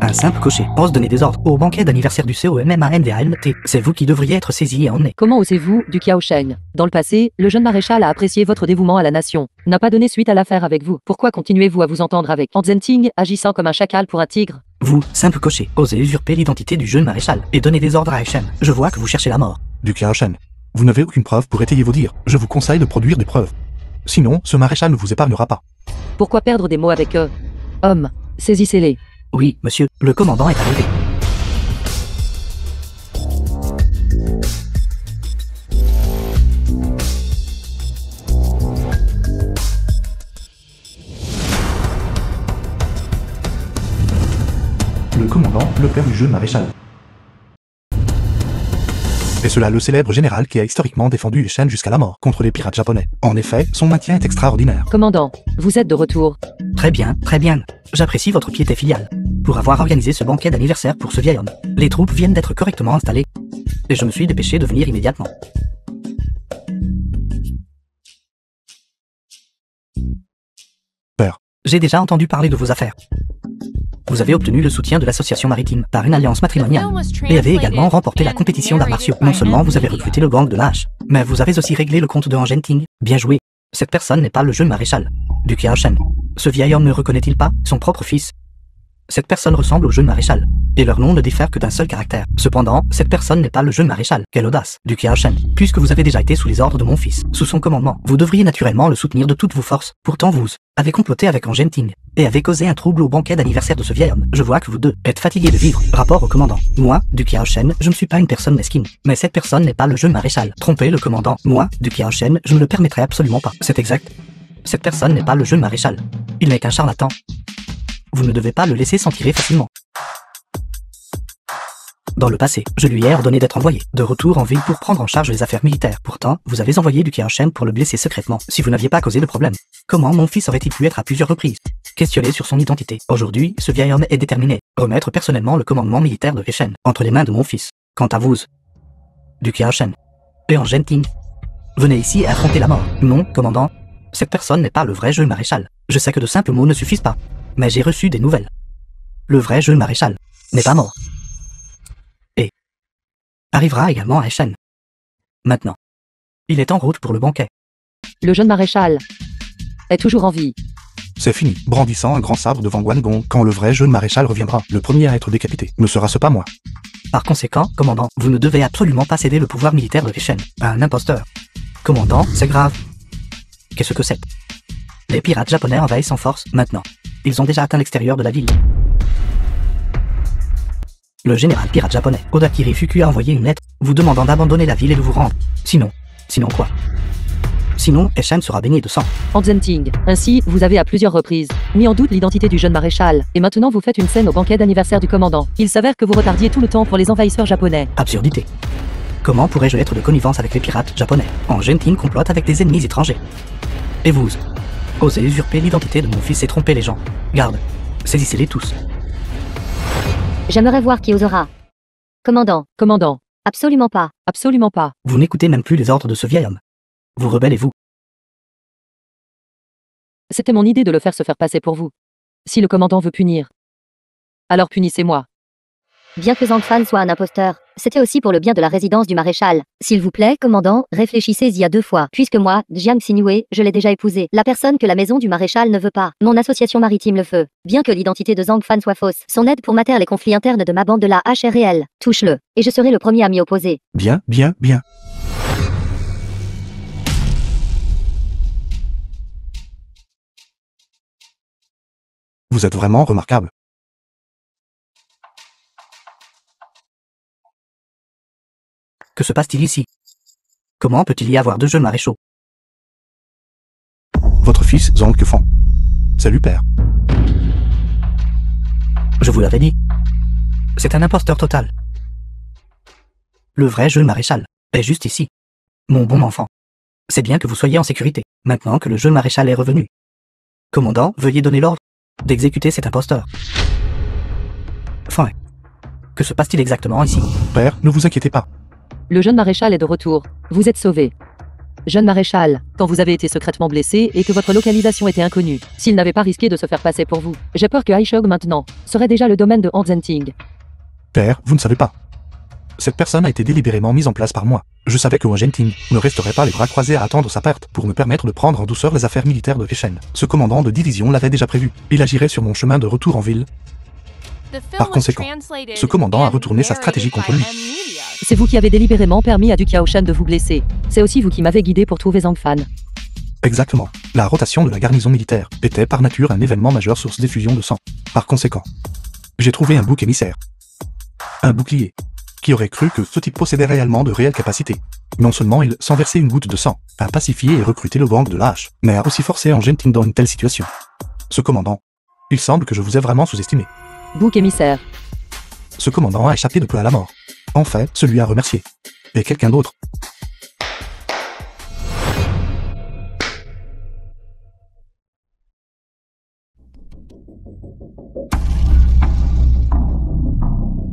Un simple cocher ose donner des ordres au banquet d'anniversaire du COMMANDALT. C'est vous qui devriez être saisi et emmené. Comment osez-vous, du Kiao Sheng? Dans le passé, le jeune maréchal a apprécié votre dévouement à la nation. N'a pas donné suite à l'affaire avec vous. Pourquoi continuez-vous à vous entendre avec Anzenting, agissant comme un chacal pour un tigre? Vous, simple cocher, osez usurper l'identité du jeune maréchal et donner des ordres à Shen. Je vois que vous cherchez la mort. Du Shen. Vous n'avez aucune preuve pour étayer vos dires. Je vous conseille de produire des preuves. Sinon, ce maréchal ne vous épargnera pas. Pourquoi perdre des mots avec eux? Homme, saisissez-les. Oui, monsieur, le commandant est arrivé. Le commandant, le père du jeune maréchal. Et cela le célèbre général qui a historiquement défendu Shen jusqu'à la mort contre les pirates japonais. En effet, son maintien est extraordinaire. Commandant, vous êtes de retour. Très bien, très bien. J'apprécie votre piété filiale pour avoir organisé ce banquet d'anniversaire pour ce vieil homme. Les troupes viennent d'être correctement installées et je me suis dépêché de venir immédiatement. Père. J'ai déjà entendu parler de vos affaires. Vous avez obtenu le soutien de l'association maritime par une alliance matrimoniale et avez également remporté la compétition d'arts martiaux. Non seulement vous avez recruté le gang de lâches, mais vous avez aussi réglé le compte de Angenting. Bien joué. Cette personne n'est pas le jeune maréchal du Kiao Shen. Ce vieil homme ne reconnaît-il pas son propre fils? Cette personne ressemble au jeune maréchal, et leur nom ne diffère que d'un seul caractère. Cependant, cette personne n'est pas le jeune maréchal. Quelle audace, du Kiao Shen. Puisque vous avez déjà été sous les ordres de mon fils, sous son commandement, vous devriez naturellement le soutenir de toutes vos forces. Pourtant vous avez comploté avec Angenting, et avez causé un trouble au banquet d'anniversaire de ce vieil homme. Je vois que vous deux êtes fatigués de vivre. Rapport au commandant. Moi, du Kiao Shen, je ne suis pas une personne mesquine. Mais cette personne n'est pas le jeune maréchal. Tromper le commandant. Moi, du Kiao Shen, je ne le permettrai absolument pas. C'est exact. Cette personne n'est pas le jeune maréchal. Il n'est qu'un charlatan. Vous ne devez pas le laisser s'en tirer facilement. Dans le passé, je lui ai ordonné d'être envoyé de retour en ville pour prendre en charge les affaires militaires. Pourtant, vous avez envoyé du Kiao Shen pour le blesser secrètement, si vous n'aviez pas causé de problème. Comment mon fils aurait-il pu être à plusieurs reprises questionné sur son identité? Aujourd'hui, ce vieil homme est déterminé. Remettre personnellement le commandement militaire de Shen entre les mains de mon fils. Quant à vous, du Kiao Shen et Angenting, venez ici et affrontez la mort. Non, commandant, cette personne n'est pas le vrai jeune maréchal. Je sais que de simples mots ne suffisent pas, mais j'ai reçu des nouvelles. Le vrai jeune maréchal n'est pas mort. Et arrivera également à Shen. Maintenant, il est en route pour le banquet. Le jeune maréchal est toujours en vie. C'est fini, brandissant un grand sabre devant Guangdong. Quand le vrai jeune maréchal reviendra, le premier à être décapité ne sera-ce pas moi. Par conséquent, commandant, vous ne devez absolument pas céder le pouvoir militaire de Shen à un imposteur. Commandant, c'est grave. Qu'est-ce que c'est? Les pirates japonais envahissent en force, maintenant. Ils ont déjà atteint l'extérieur de la ville. Le général pirate japonais, Odakiri Fuku, a envoyé une lettre, vous demandant d'abandonner la ville et de vous rendre. Sinon quoi? Sinon, Shen sera baigné de sang. Anzenting, ainsi, vous avez à plusieurs reprises mis en doute l'identité du jeune maréchal, et maintenant vous faites une scène au banquet d'anniversaire du commandant. Il s'avère que vous retardiez tout le temps pour les envahisseurs japonais. Absurdité. Comment pourrais-je être de connivence avec les pirates japonais? Angenting complote avec des ennemis étrangers. Et vous osez usurper l'identité de mon fils et tromper les gens. Garde, saisissez-les tous. J'aimerais voir qui osera. Commandant. Commandant. Absolument pas. Absolument pas. Vous n'écoutez même plus les ordres de ce vieil homme. Vous rebellez-vous. C'était mon idée de le faire se faire passer pour vous. Si le commandant veut punir Alors punissez-moi. Bien que Zhang Fan soit un imposteur, c'était aussi pour le bien de la résidence du maréchal. S'il vous plaît, commandant, réfléchissez-y à 2 fois. Puisque moi, Jiang Xingyue, je l'ai déjà épousé. La personne que la maison du maréchal ne veut pas. Mon association maritime le veut. Bien que l'identité de Zhang Fan soit fausse, son aide pour mater les conflits internes de ma bande de la H est réelle. Touche-le. Et je serai le premier à m'y opposer. Bien, bien, bien. Vous êtes vraiment remarquable. Que se passe-t-il ici? Comment peut-il y avoir 2 jeunes maréchaux? Votre fils, Zhang Kefan. Salut, père. Je vous l'avais dit. C'est un imposteur total. Le vrai jeune maréchal est juste ici. Mon bon enfant. C'est bien que vous soyez en sécurité, maintenant que le jeune maréchal est revenu. Commandant, veuillez donner l'ordre d'exécuter cet imposteur. Enfin, que se passe-t-il exactement ici? Père, ne vous inquiétez pas. Le jeune maréchal est de retour. Vous êtes sauvé. Jeune maréchal, quand vous avez été secrètement blessé et que votre localisation était inconnue, s'il n'avait pas risqué de se faire passer pour vous, j'ai peur que Aishog maintenant serait déjà le domaine de Han Zenting. Père, vous ne savez pas. Cette personne a été délibérément mise en place par moi. Je savais que Wang Genting ne resterait pas les bras croisés à attendre sa perte pour me permettre de prendre en douceur les affaires militaires de Feshen. Ce commandant de division l'avait déjà prévu. Il agirait sur mon chemin de retour en ville. Par conséquent, ce commandant a retourné sa stratégie contre lui. C'est vous qui avez délibérément permis à Du Qiaoshan de vous blesser. C'est aussi vous qui m'avez guidé pour trouver Zhang Fan. Exactement. La rotation de la garnison militaire était par nature un événement majeur source d'effusion de sang. Par conséquent, j'ai trouvé un bouc émissaire. Un bouclier. Qui aurait cru que ce type possédait réellement de réelles capacités. Non seulement il, sans verser une goutte de sang, a pacifié et recruté le gang de la Hache, mais a aussi forcé en Genting dans une telle situation. Ce commandant, il semble que je vous ai vraiment sous-estimé. Bouc émissaire. Ce commandant a échappé de peu à la mort. En fait, celui à remercier. Et quelqu'un d'autre.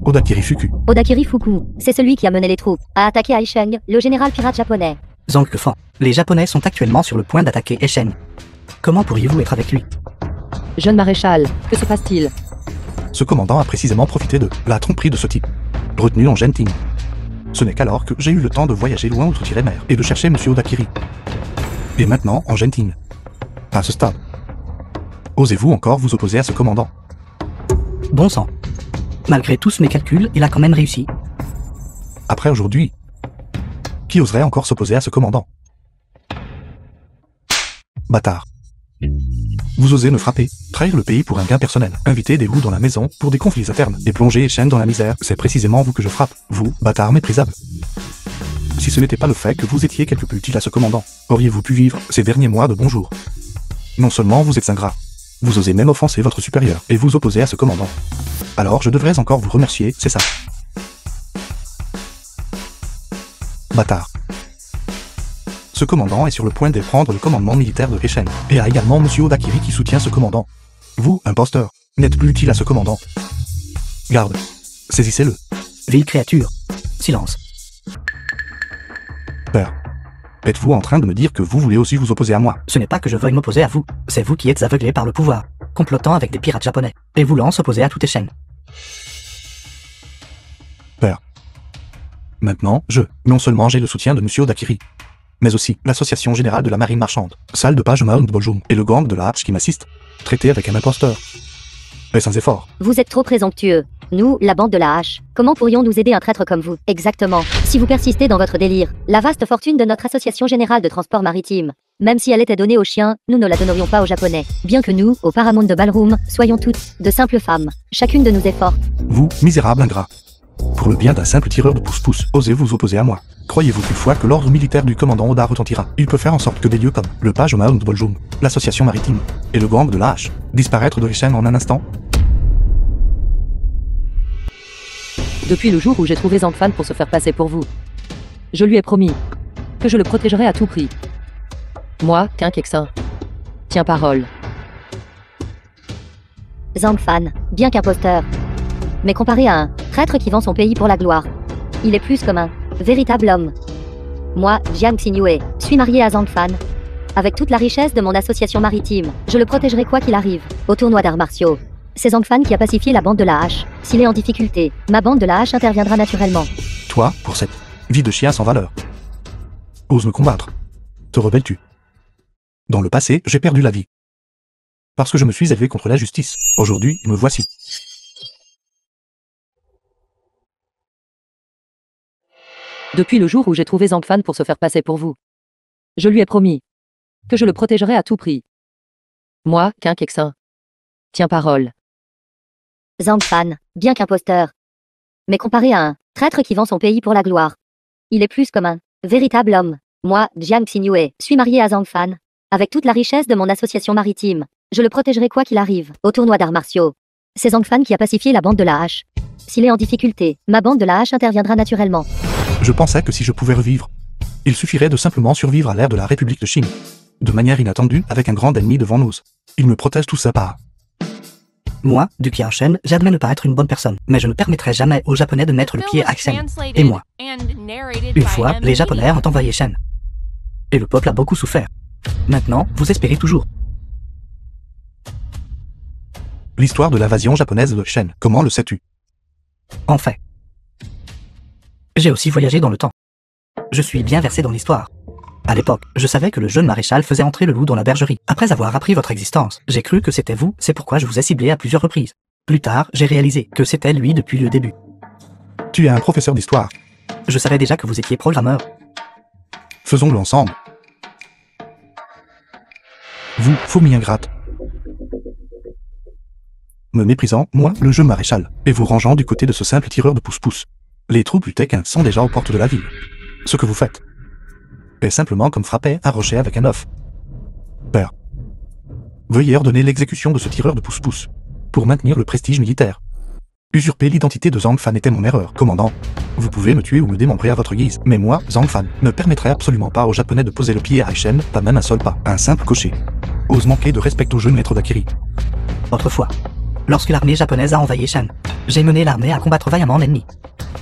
Odakiri Fuku. Odakiri Fuku, c'est celui qui a mené les troupes à attaquer Aisheng, le général pirate japonais. Zhang Kefan, les Japonais sont actuellement sur le point d'attaquer Echen. Comment pourriez-vous être avec lui? Jeune maréchal, que se passe-t-il? Ce commandant a précisément profité de la tromperie de ce type, retenu en Genting. Ce n'est qu'alors que j'ai eu le temps de voyager loin outre-mer et de chercher Monsieur Odakiri. Et maintenant, en Genting. À ce stade. Osez-vous encore vous opposer à ce commandant? Bon sang. Malgré tous mes calculs, il a quand même réussi. Après aujourd'hui, qui oserait encore s'opposer à ce commandant? Bâtard. Vous osez me frapper, trahir le pays pour un gain personnel, inviter des roues dans la maison pour des conflits internes, et plonger Echen dans la misère. C'est précisément vous que je frappe, vous, bâtard méprisable. Si ce n'était pas le fait que vous étiez quelque peu utile à ce commandant, auriez-vous pu vivre ces derniers mois de bon jour? Non seulement vous êtes ingrat, vous osez même offenser votre supérieur, et vous opposer à ce commandant. Alors je devrais encore vous remercier, c'est ça. Bâtard. Ce commandant est sur le point de prendre le commandement militaire de Echen, et a également Monsieur Odakiri qui soutient ce commandant. Vous, imposteur, n'êtes plus utile à ce commandant. Garde, saisissez-le. Ville créature. Silence. Père, êtes-vous en train de me dire que vous voulez aussi vous opposer à moi? Ce n'est pas que je veuille m'opposer à vous, c'est vous qui êtes aveuglé par le pouvoir, complotant avec des pirates japonais, et voulant s'opposer à toute Echen. Père. Maintenant, non seulement j'ai le soutien de Monsieur Odakiri, mais aussi l'Association Générale de la Marine Marchande, salle de page Mount Boljum, et le gang de la Hatch qui m'assiste, traité avec un imposteur. Et sans effort. Vous êtes trop présomptueux. Nous, la bande de la Hache, comment pourrions nous aider un traître comme vous? Exactement. Si vous persistez dans votre délire, la vaste fortune de notre Association Générale de Transport Maritime, même si elle était donnée aux chiens, nous ne la donnerions pas aux Japonais. Bien que nous, au Paramount de Ballroom, soyons toutes de simples femmes. Chacune de nous est forte. Vous, misérable ingrat. Pour le bien d'un simple tireur de pouce-pouce, osez vous opposer à moi. Croyez-vous toutefois que l'ordre militaire du commandant Oda retentira? Il peut faire en sorte que des lieux comme le Page Mount Boljum, l'Association Maritime, et le gang de la Hache, disparaître de l'échelle en un instant? Depuis le jour où j'ai trouvé Zhang Fan pour se faire passer pour vous, je lui ai promis que je le protégerai à tout prix. Moi, Qin Kexin. Tiens parole. Zhang Fan, bien qu'imposteur. Mais comparé à un traître qui vend son pays pour la gloire, il est plus comme un véritable homme. Moi, Jiang Xingyue, suis marié à Zhang Fan. Avec toute la richesse de mon association maritime, je le protégerai quoi qu'il arrive. Au tournoi d'arts martiaux, C'est Zhang qui a pacifié la bande de la hache. S'il est en difficulté, ma bande de la hache interviendra naturellement. Toi, pour cette vie de chien sans valeur. Ose me combattre. Te rebelles-tu? Dans le passé, j'ai perdu la vie. Parce que je me suis élevé contre la justice. Aujourd'hui, me voici. Depuis le jour où j'ai trouvé Zhang Fan pour se faire passer pour vous. Je lui ai promis que je le protégerai à tout prix. Moi, Qin Kexin. Tiens parole. Zhang Fan, bien qu'imposteur. Mais comparé à un traître qui vend son pays pour la gloire, il est plus comme un véritable homme. Moi, Jiang Xingyue, suis marié à Zhang Fan. Avec toute la richesse de mon association maritime, je le protégerai quoi qu'il arrive. Au tournoi d'arts martiaux, c'est Zhang Fan qui a pacifié la bande de la hache. S'il est en difficulté, ma bande de la hache interviendra naturellement. Je pensais que si je pouvais revivre, il suffirait de simplement survivre à l'ère de la République de Chine. De manière inattendue, avec un grand ennemi devant nous. Il me protège tout ça par... Moi, du Qianshen, j'admets ne pas être une bonne personne, mais je ne permettrai jamais aux Japonais de mettre le pied à Shen. Et moi. Une fois, les Japonais ont envahi Shen. Et le peuple a beaucoup souffert. Maintenant, vous espérez toujours. L'histoire de l'invasion japonaise de Shen, comment le sais-tu? En fait, j'ai aussi voyagé dans le temps. Je suis bien versé dans l'histoire. À l'époque, je savais que le jeune maréchal faisait entrer le loup dans la bergerie. Après avoir appris votre existence, j'ai cru que c'était vous, c'est pourquoi je vous ai ciblé à plusieurs reprises. Plus tard, j'ai réalisé que c'était lui depuis le début. Tu es un professeur d'histoire. Je savais déjà que vous étiez programmeur. Faisons-le ensemble. Vous, fourmi ingrate. Me méprisant, moi, le jeune maréchal, et vous rangeant du côté de ce simple tireur de pouce-pouce. Les troupes Utekin sont déjà aux portes de la ville. Ce que vous faites est simplement comme frapper un rocher avec un œuf. Père, veuillez ordonner l'exécution de ce tireur de pouce-pouce, pour maintenir le prestige militaire. Usurper l'identité de Zhang Fan était mon erreur, commandant. Vous pouvez me tuer ou me démembrer à votre guise, mais moi, Zhang Fan, ne permettrai absolument pas aux Japonais de poser le pied à Aishen, pas même un seul pas. Un simple cocher ose manquer de respect au jeune maître d'Akiri. Autrefois, lorsque l'armée japonaise a envahi Shen, j'ai mené l'armée à combattre vaillamment l'ennemi.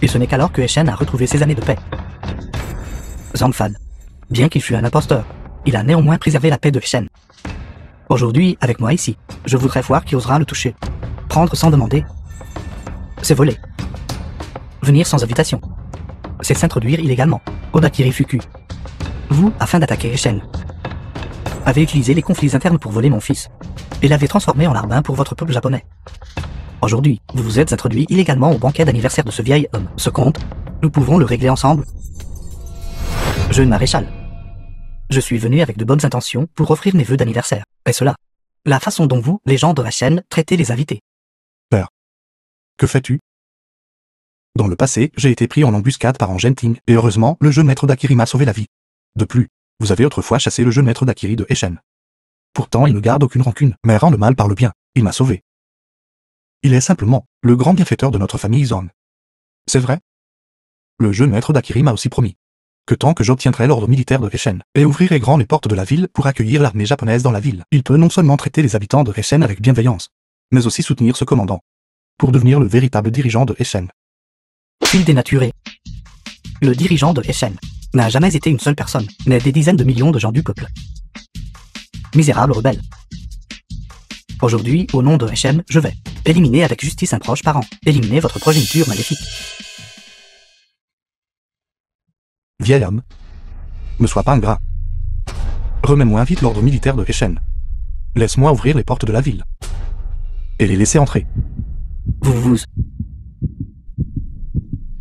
Et ce n'est qu'alors que Shen a retrouvé ses années de paix. Zhang Fan, bien qu'il fût un imposteur, il a néanmoins préservé la paix de Shen. Aujourd'hui, avec moi ici, je voudrais voir qui osera le toucher. Prendre sans demander, c'est voler. Venir sans invitation, c'est s'introduire illégalement. Odakiri Fuku. Vous, afin d'attaquer Shen, avez utilisé les conflits internes pour voler mon fils, et l'avez transformé en larbin pour votre peuple japonais. Aujourd'hui, vous vous êtes introduit illégalement au banquet d'anniversaire de ce vieil homme. Ce compte, nous pouvons le régler ensemble. Jeune maréchal, je suis venu avec de bonnes intentions pour offrir mes vœux d'anniversaire. Et cela, la façon dont vous, les gens de la chaîne, traitez les invités. Père, que fais-tu? Dans le passé, j'ai été pris en embuscade par un Genting, et heureusement, le jeune maître d'Akiri m'a sauvé la vie. De plus, vous avez autrefois chassé le jeune maître d'Akiri de Eshen. Pourtant, il ne garde aucune rancune, mais rend le mal par le bien. Il m'a sauvé. Il est simplement le grand bienfaiteur de notre famille Zhang. C'est vrai? Le jeune maître d'Akiri m'a aussi promis que tant que j'obtiendrai l'ordre militaire de Eshen et ouvrirai grand les portes de la ville pour accueillir l'armée japonaise dans la ville, il peut non seulement traiter les habitants de Eshen avec bienveillance, mais aussi soutenir ce commandant pour devenir le véritable dirigeant de Eshen. Il dénaturé. Le dirigeant de Eshen n'a jamais été une seule personne, mais des dizaines de millions de gens du peuple. Misérable rebelle. Aujourd'hui, au nom de Eshen, je vais éliminer avec justice un proche parent, éliminer votre progéniture maléfique. Vieil homme, ne sois pas ingrat. Remets-moi vite l'ordre militaire de Eshen. Laisse-moi ouvrir les portes de la ville et les laisser entrer. Vous...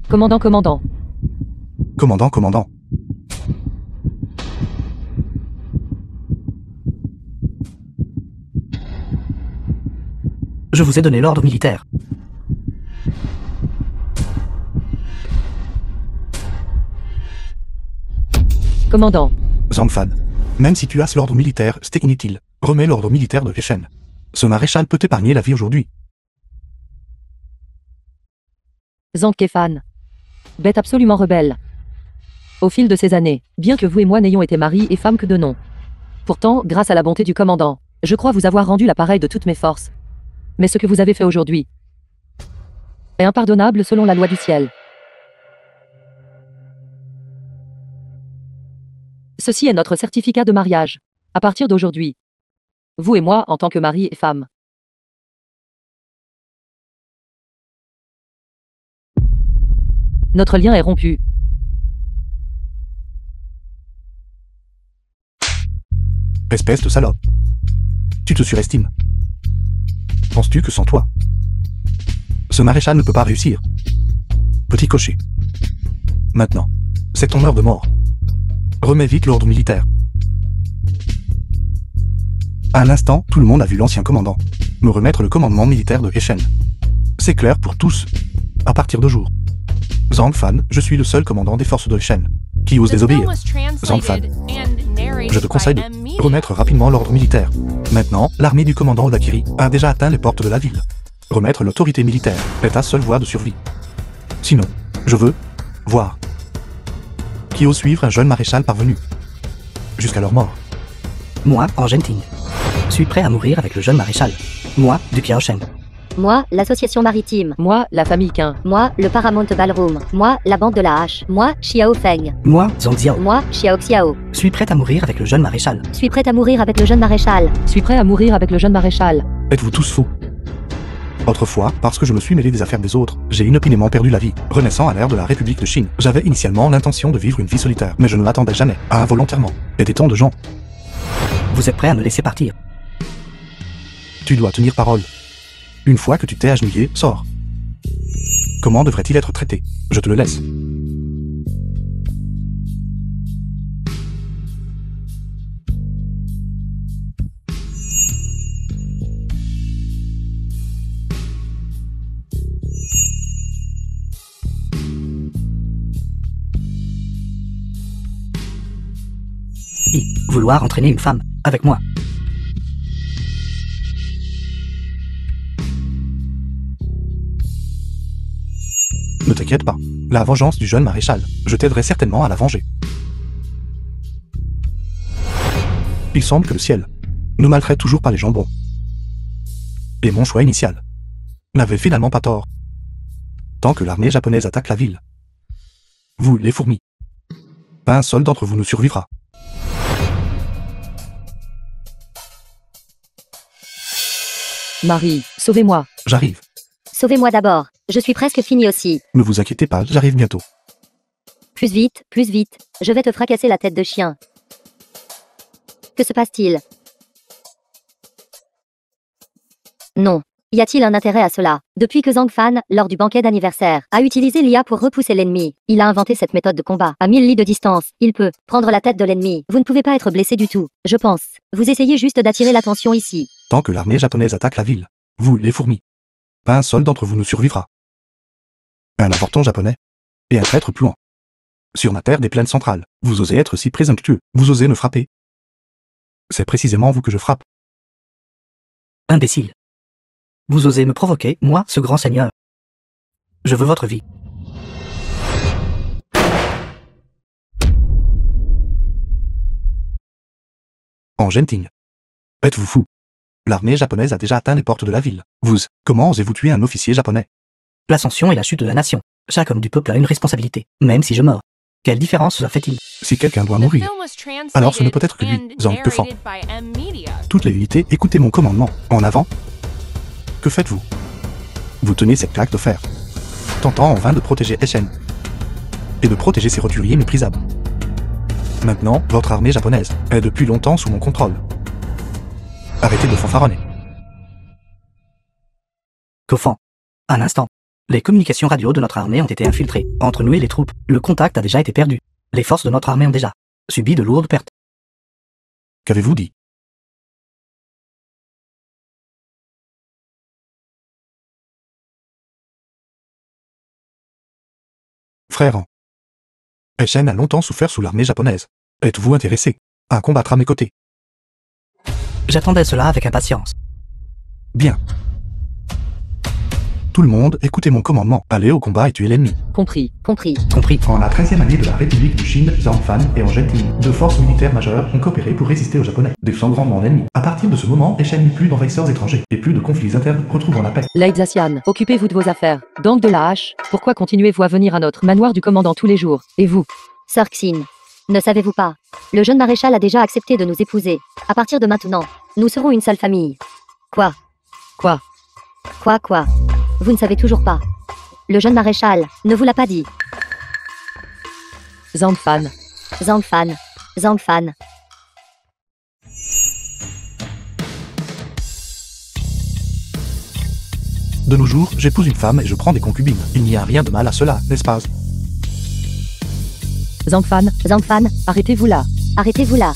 Commandant. Commandant. Je vous ai donné l'ordre militaire. Commandant. Zhang Fan, même si tu as l'ordre militaire, c'est inutile. Remets l'ordre militaire de Eshen. Ce maréchal peut t'épargner la vie aujourd'hui. Zhang Kefan. Bête absolument rebelle. Au fil de ces années, bien que vous et moi n'ayons été mari et femme que de nom. Pourtant, grâce à la bonté du commandant, je crois vous avoir rendu l'appareil de toutes mes forces. Mais ce que vous avez fait aujourd'hui est impardonnable selon la loi du ciel. Ceci est notre certificat de mariage. À partir d'aujourd'hui, vous et moi en tant que mari et femme, Notre lien est rompu. Espèce de salope. Tu te surestimes. Penses-tu que sans toi, ce maréchal ne peut pas réussir? Petit cocher. Maintenant, c'est ton heure de mort. Remets vite l'ordre militaire. À l'instant, tout le monde a vu l'ancien commandant me remettre le commandement militaire de Hechen. C'est clair pour tous. À partir de jour. Zhang Fan, je suis le seul commandant des forces de Hechen qui ose désobéir. Zhang Fan, je te conseille de remettre rapidement l'ordre militaire. Maintenant, l'armée du commandant Odakiri a déjà atteint les portes de la ville. Remettre l'autorité militaire est ta seule voie de survie. Sinon, je veux voir qui ose suivre un jeune maréchal parvenu jusqu'à leur mort. Moi, en Genting, suis prêt à mourir avec le jeune maréchal. Moi, du Piaoshen. Moi, l'association maritime. Moi, la famille Qin. Moi, le Paramount Ballroom. Moi, la bande de la hache. Moi, Xiao Feng. Moi, Zhang Xiao. Moi, Xiao Xiao. Suis prêt à mourir avec le jeune maréchal. Suis prête à mourir avec le jeune maréchal. Suis prêt à mourir avec le jeune maréchal. Êtes-vous tous faux? Autrefois, parce que je me suis mêlé des affaires des autres, j'ai inopinément perdu la vie. Renaissant à l'ère de la République de Chine, j'avais initialement l'intention de vivre une vie solitaire, mais je ne m'attendais jamais à involontairement aider tant de gens. Vous êtes prêt à me laisser partir? Tu dois tenir parole. Une fois que tu t'es agenouillé, sors. Comment devrait-il être traité? Je te le laisse. Vouloir entraîner une femme avec moi. Ne t'inquiète pas. La vengeance du jeune maréchal, je t'aiderai certainement à la venger. Il semble que le ciel ne maltraite toujours pas les jambons. Et mon choix initial n'avait finalement pas tort. Tant que l'armée japonaise attaque la ville, vous, les fourmis, pas un seul d'entre vous ne survivra. Marie, sauvez-moi. J'arrive. Sauvez-moi d'abord. Je suis presque fini aussi. Ne vous inquiétez pas, j'arrive bientôt. Plus vite, plus vite. Je vais te fracasser la tête de chien. Que se passe-t-il? Non. Y a-t-il un intérêt à cela? Depuis que Zhang Fan, lors du banquet d'anniversaire, a utilisé l'IA pour repousser l'ennemi, il a inventé cette méthode de combat. À 1000 lis de distance, il peut prendre la tête de l'ennemi. Vous ne pouvez pas être blessé du tout, je pense. Vous essayez juste d'attirer l'attention ici. Tant que l'armée japonaise attaque la ville, vous, les fourmis, pas un seul d'entre vous ne survivra. Un avorton japonais et un traître puant. Sur ma terre des plaines centrales, vous osez être si présomptueux, vous osez me frapper. C'est précisément vous que je frappe. Imbécile. Vous osez me provoquer, moi, ce grand seigneur. Je veux votre vie. En Genting. Êtes-vous fou? L'armée japonaise a déjà atteint les portes de la ville. Vous, comment osez-vous tuer un officier japonais? L'ascension et la chute de la nation. Chaque homme du peuple a une responsabilité, même si je meurs. Quelle différence cela fait-il? Si quelqu'un doit mourir, alors ce ne peut être que lui, Zhang Kefan. Toutes les unités, écoutez mon commandement. En avant. Que faites-vous? Vous tenez cette plaque de fer, tentant en vain de protéger Hechen et de protéger ses roturiers méprisables. Maintenant, votre armée japonaise est depuis longtemps sous mon contrôle. Arrêtez de fanfaronner. Kofan. Un instant. Les communications radio de notre armée ont été infiltrées. Entre nous et les troupes, le contact a déjà été perdu. Les forces de notre armée ont déjà subi de lourdes pertes. Qu'avez-vous dit? Frère, Hechen a longtemps souffert sous l'armée japonaise. Êtes-vous intéressé à combattre à mes côtés? J'attendais cela avec impatience. Bien. Tout le monde, écoutez mon commandement. Allez au combat et tuez l'ennemi. Compris. Compris. Compris. En la 13e année de la République de Chine, Zhang Fan et en Genting, deux forces militaires majeures ont coopéré pour résister aux Japonais, défiant grandement l'ennemi. À partir de ce moment, Hechen n'eut plus d'envahisseurs étrangers et plus de conflits internes, retrouvant la paix. Lady Zacian, occupez-vous de vos affaires. Gang de la hache, pourquoi continuez-vous à venir à notre manoir du commandant tous les jours? Et vous? Sir Xin. Ne savez-vous pas? Le jeune maréchal a déjà accepté de nous épouser. À partir de maintenant, nous serons une seule famille. Quoi? Quoi? Quoi? Vous ne savez toujours pas. Le jeune maréchal ne vous l'a pas dit. Zhang Fan. Zhang Fan. Zhang Fan. De nos jours, j'épouse une femme et je prends des concubines. Il n'y a rien de mal à cela, n'est-ce pas? Zhang Fan. Zhang Fan. Arrêtez-vous là. Arrêtez-vous là.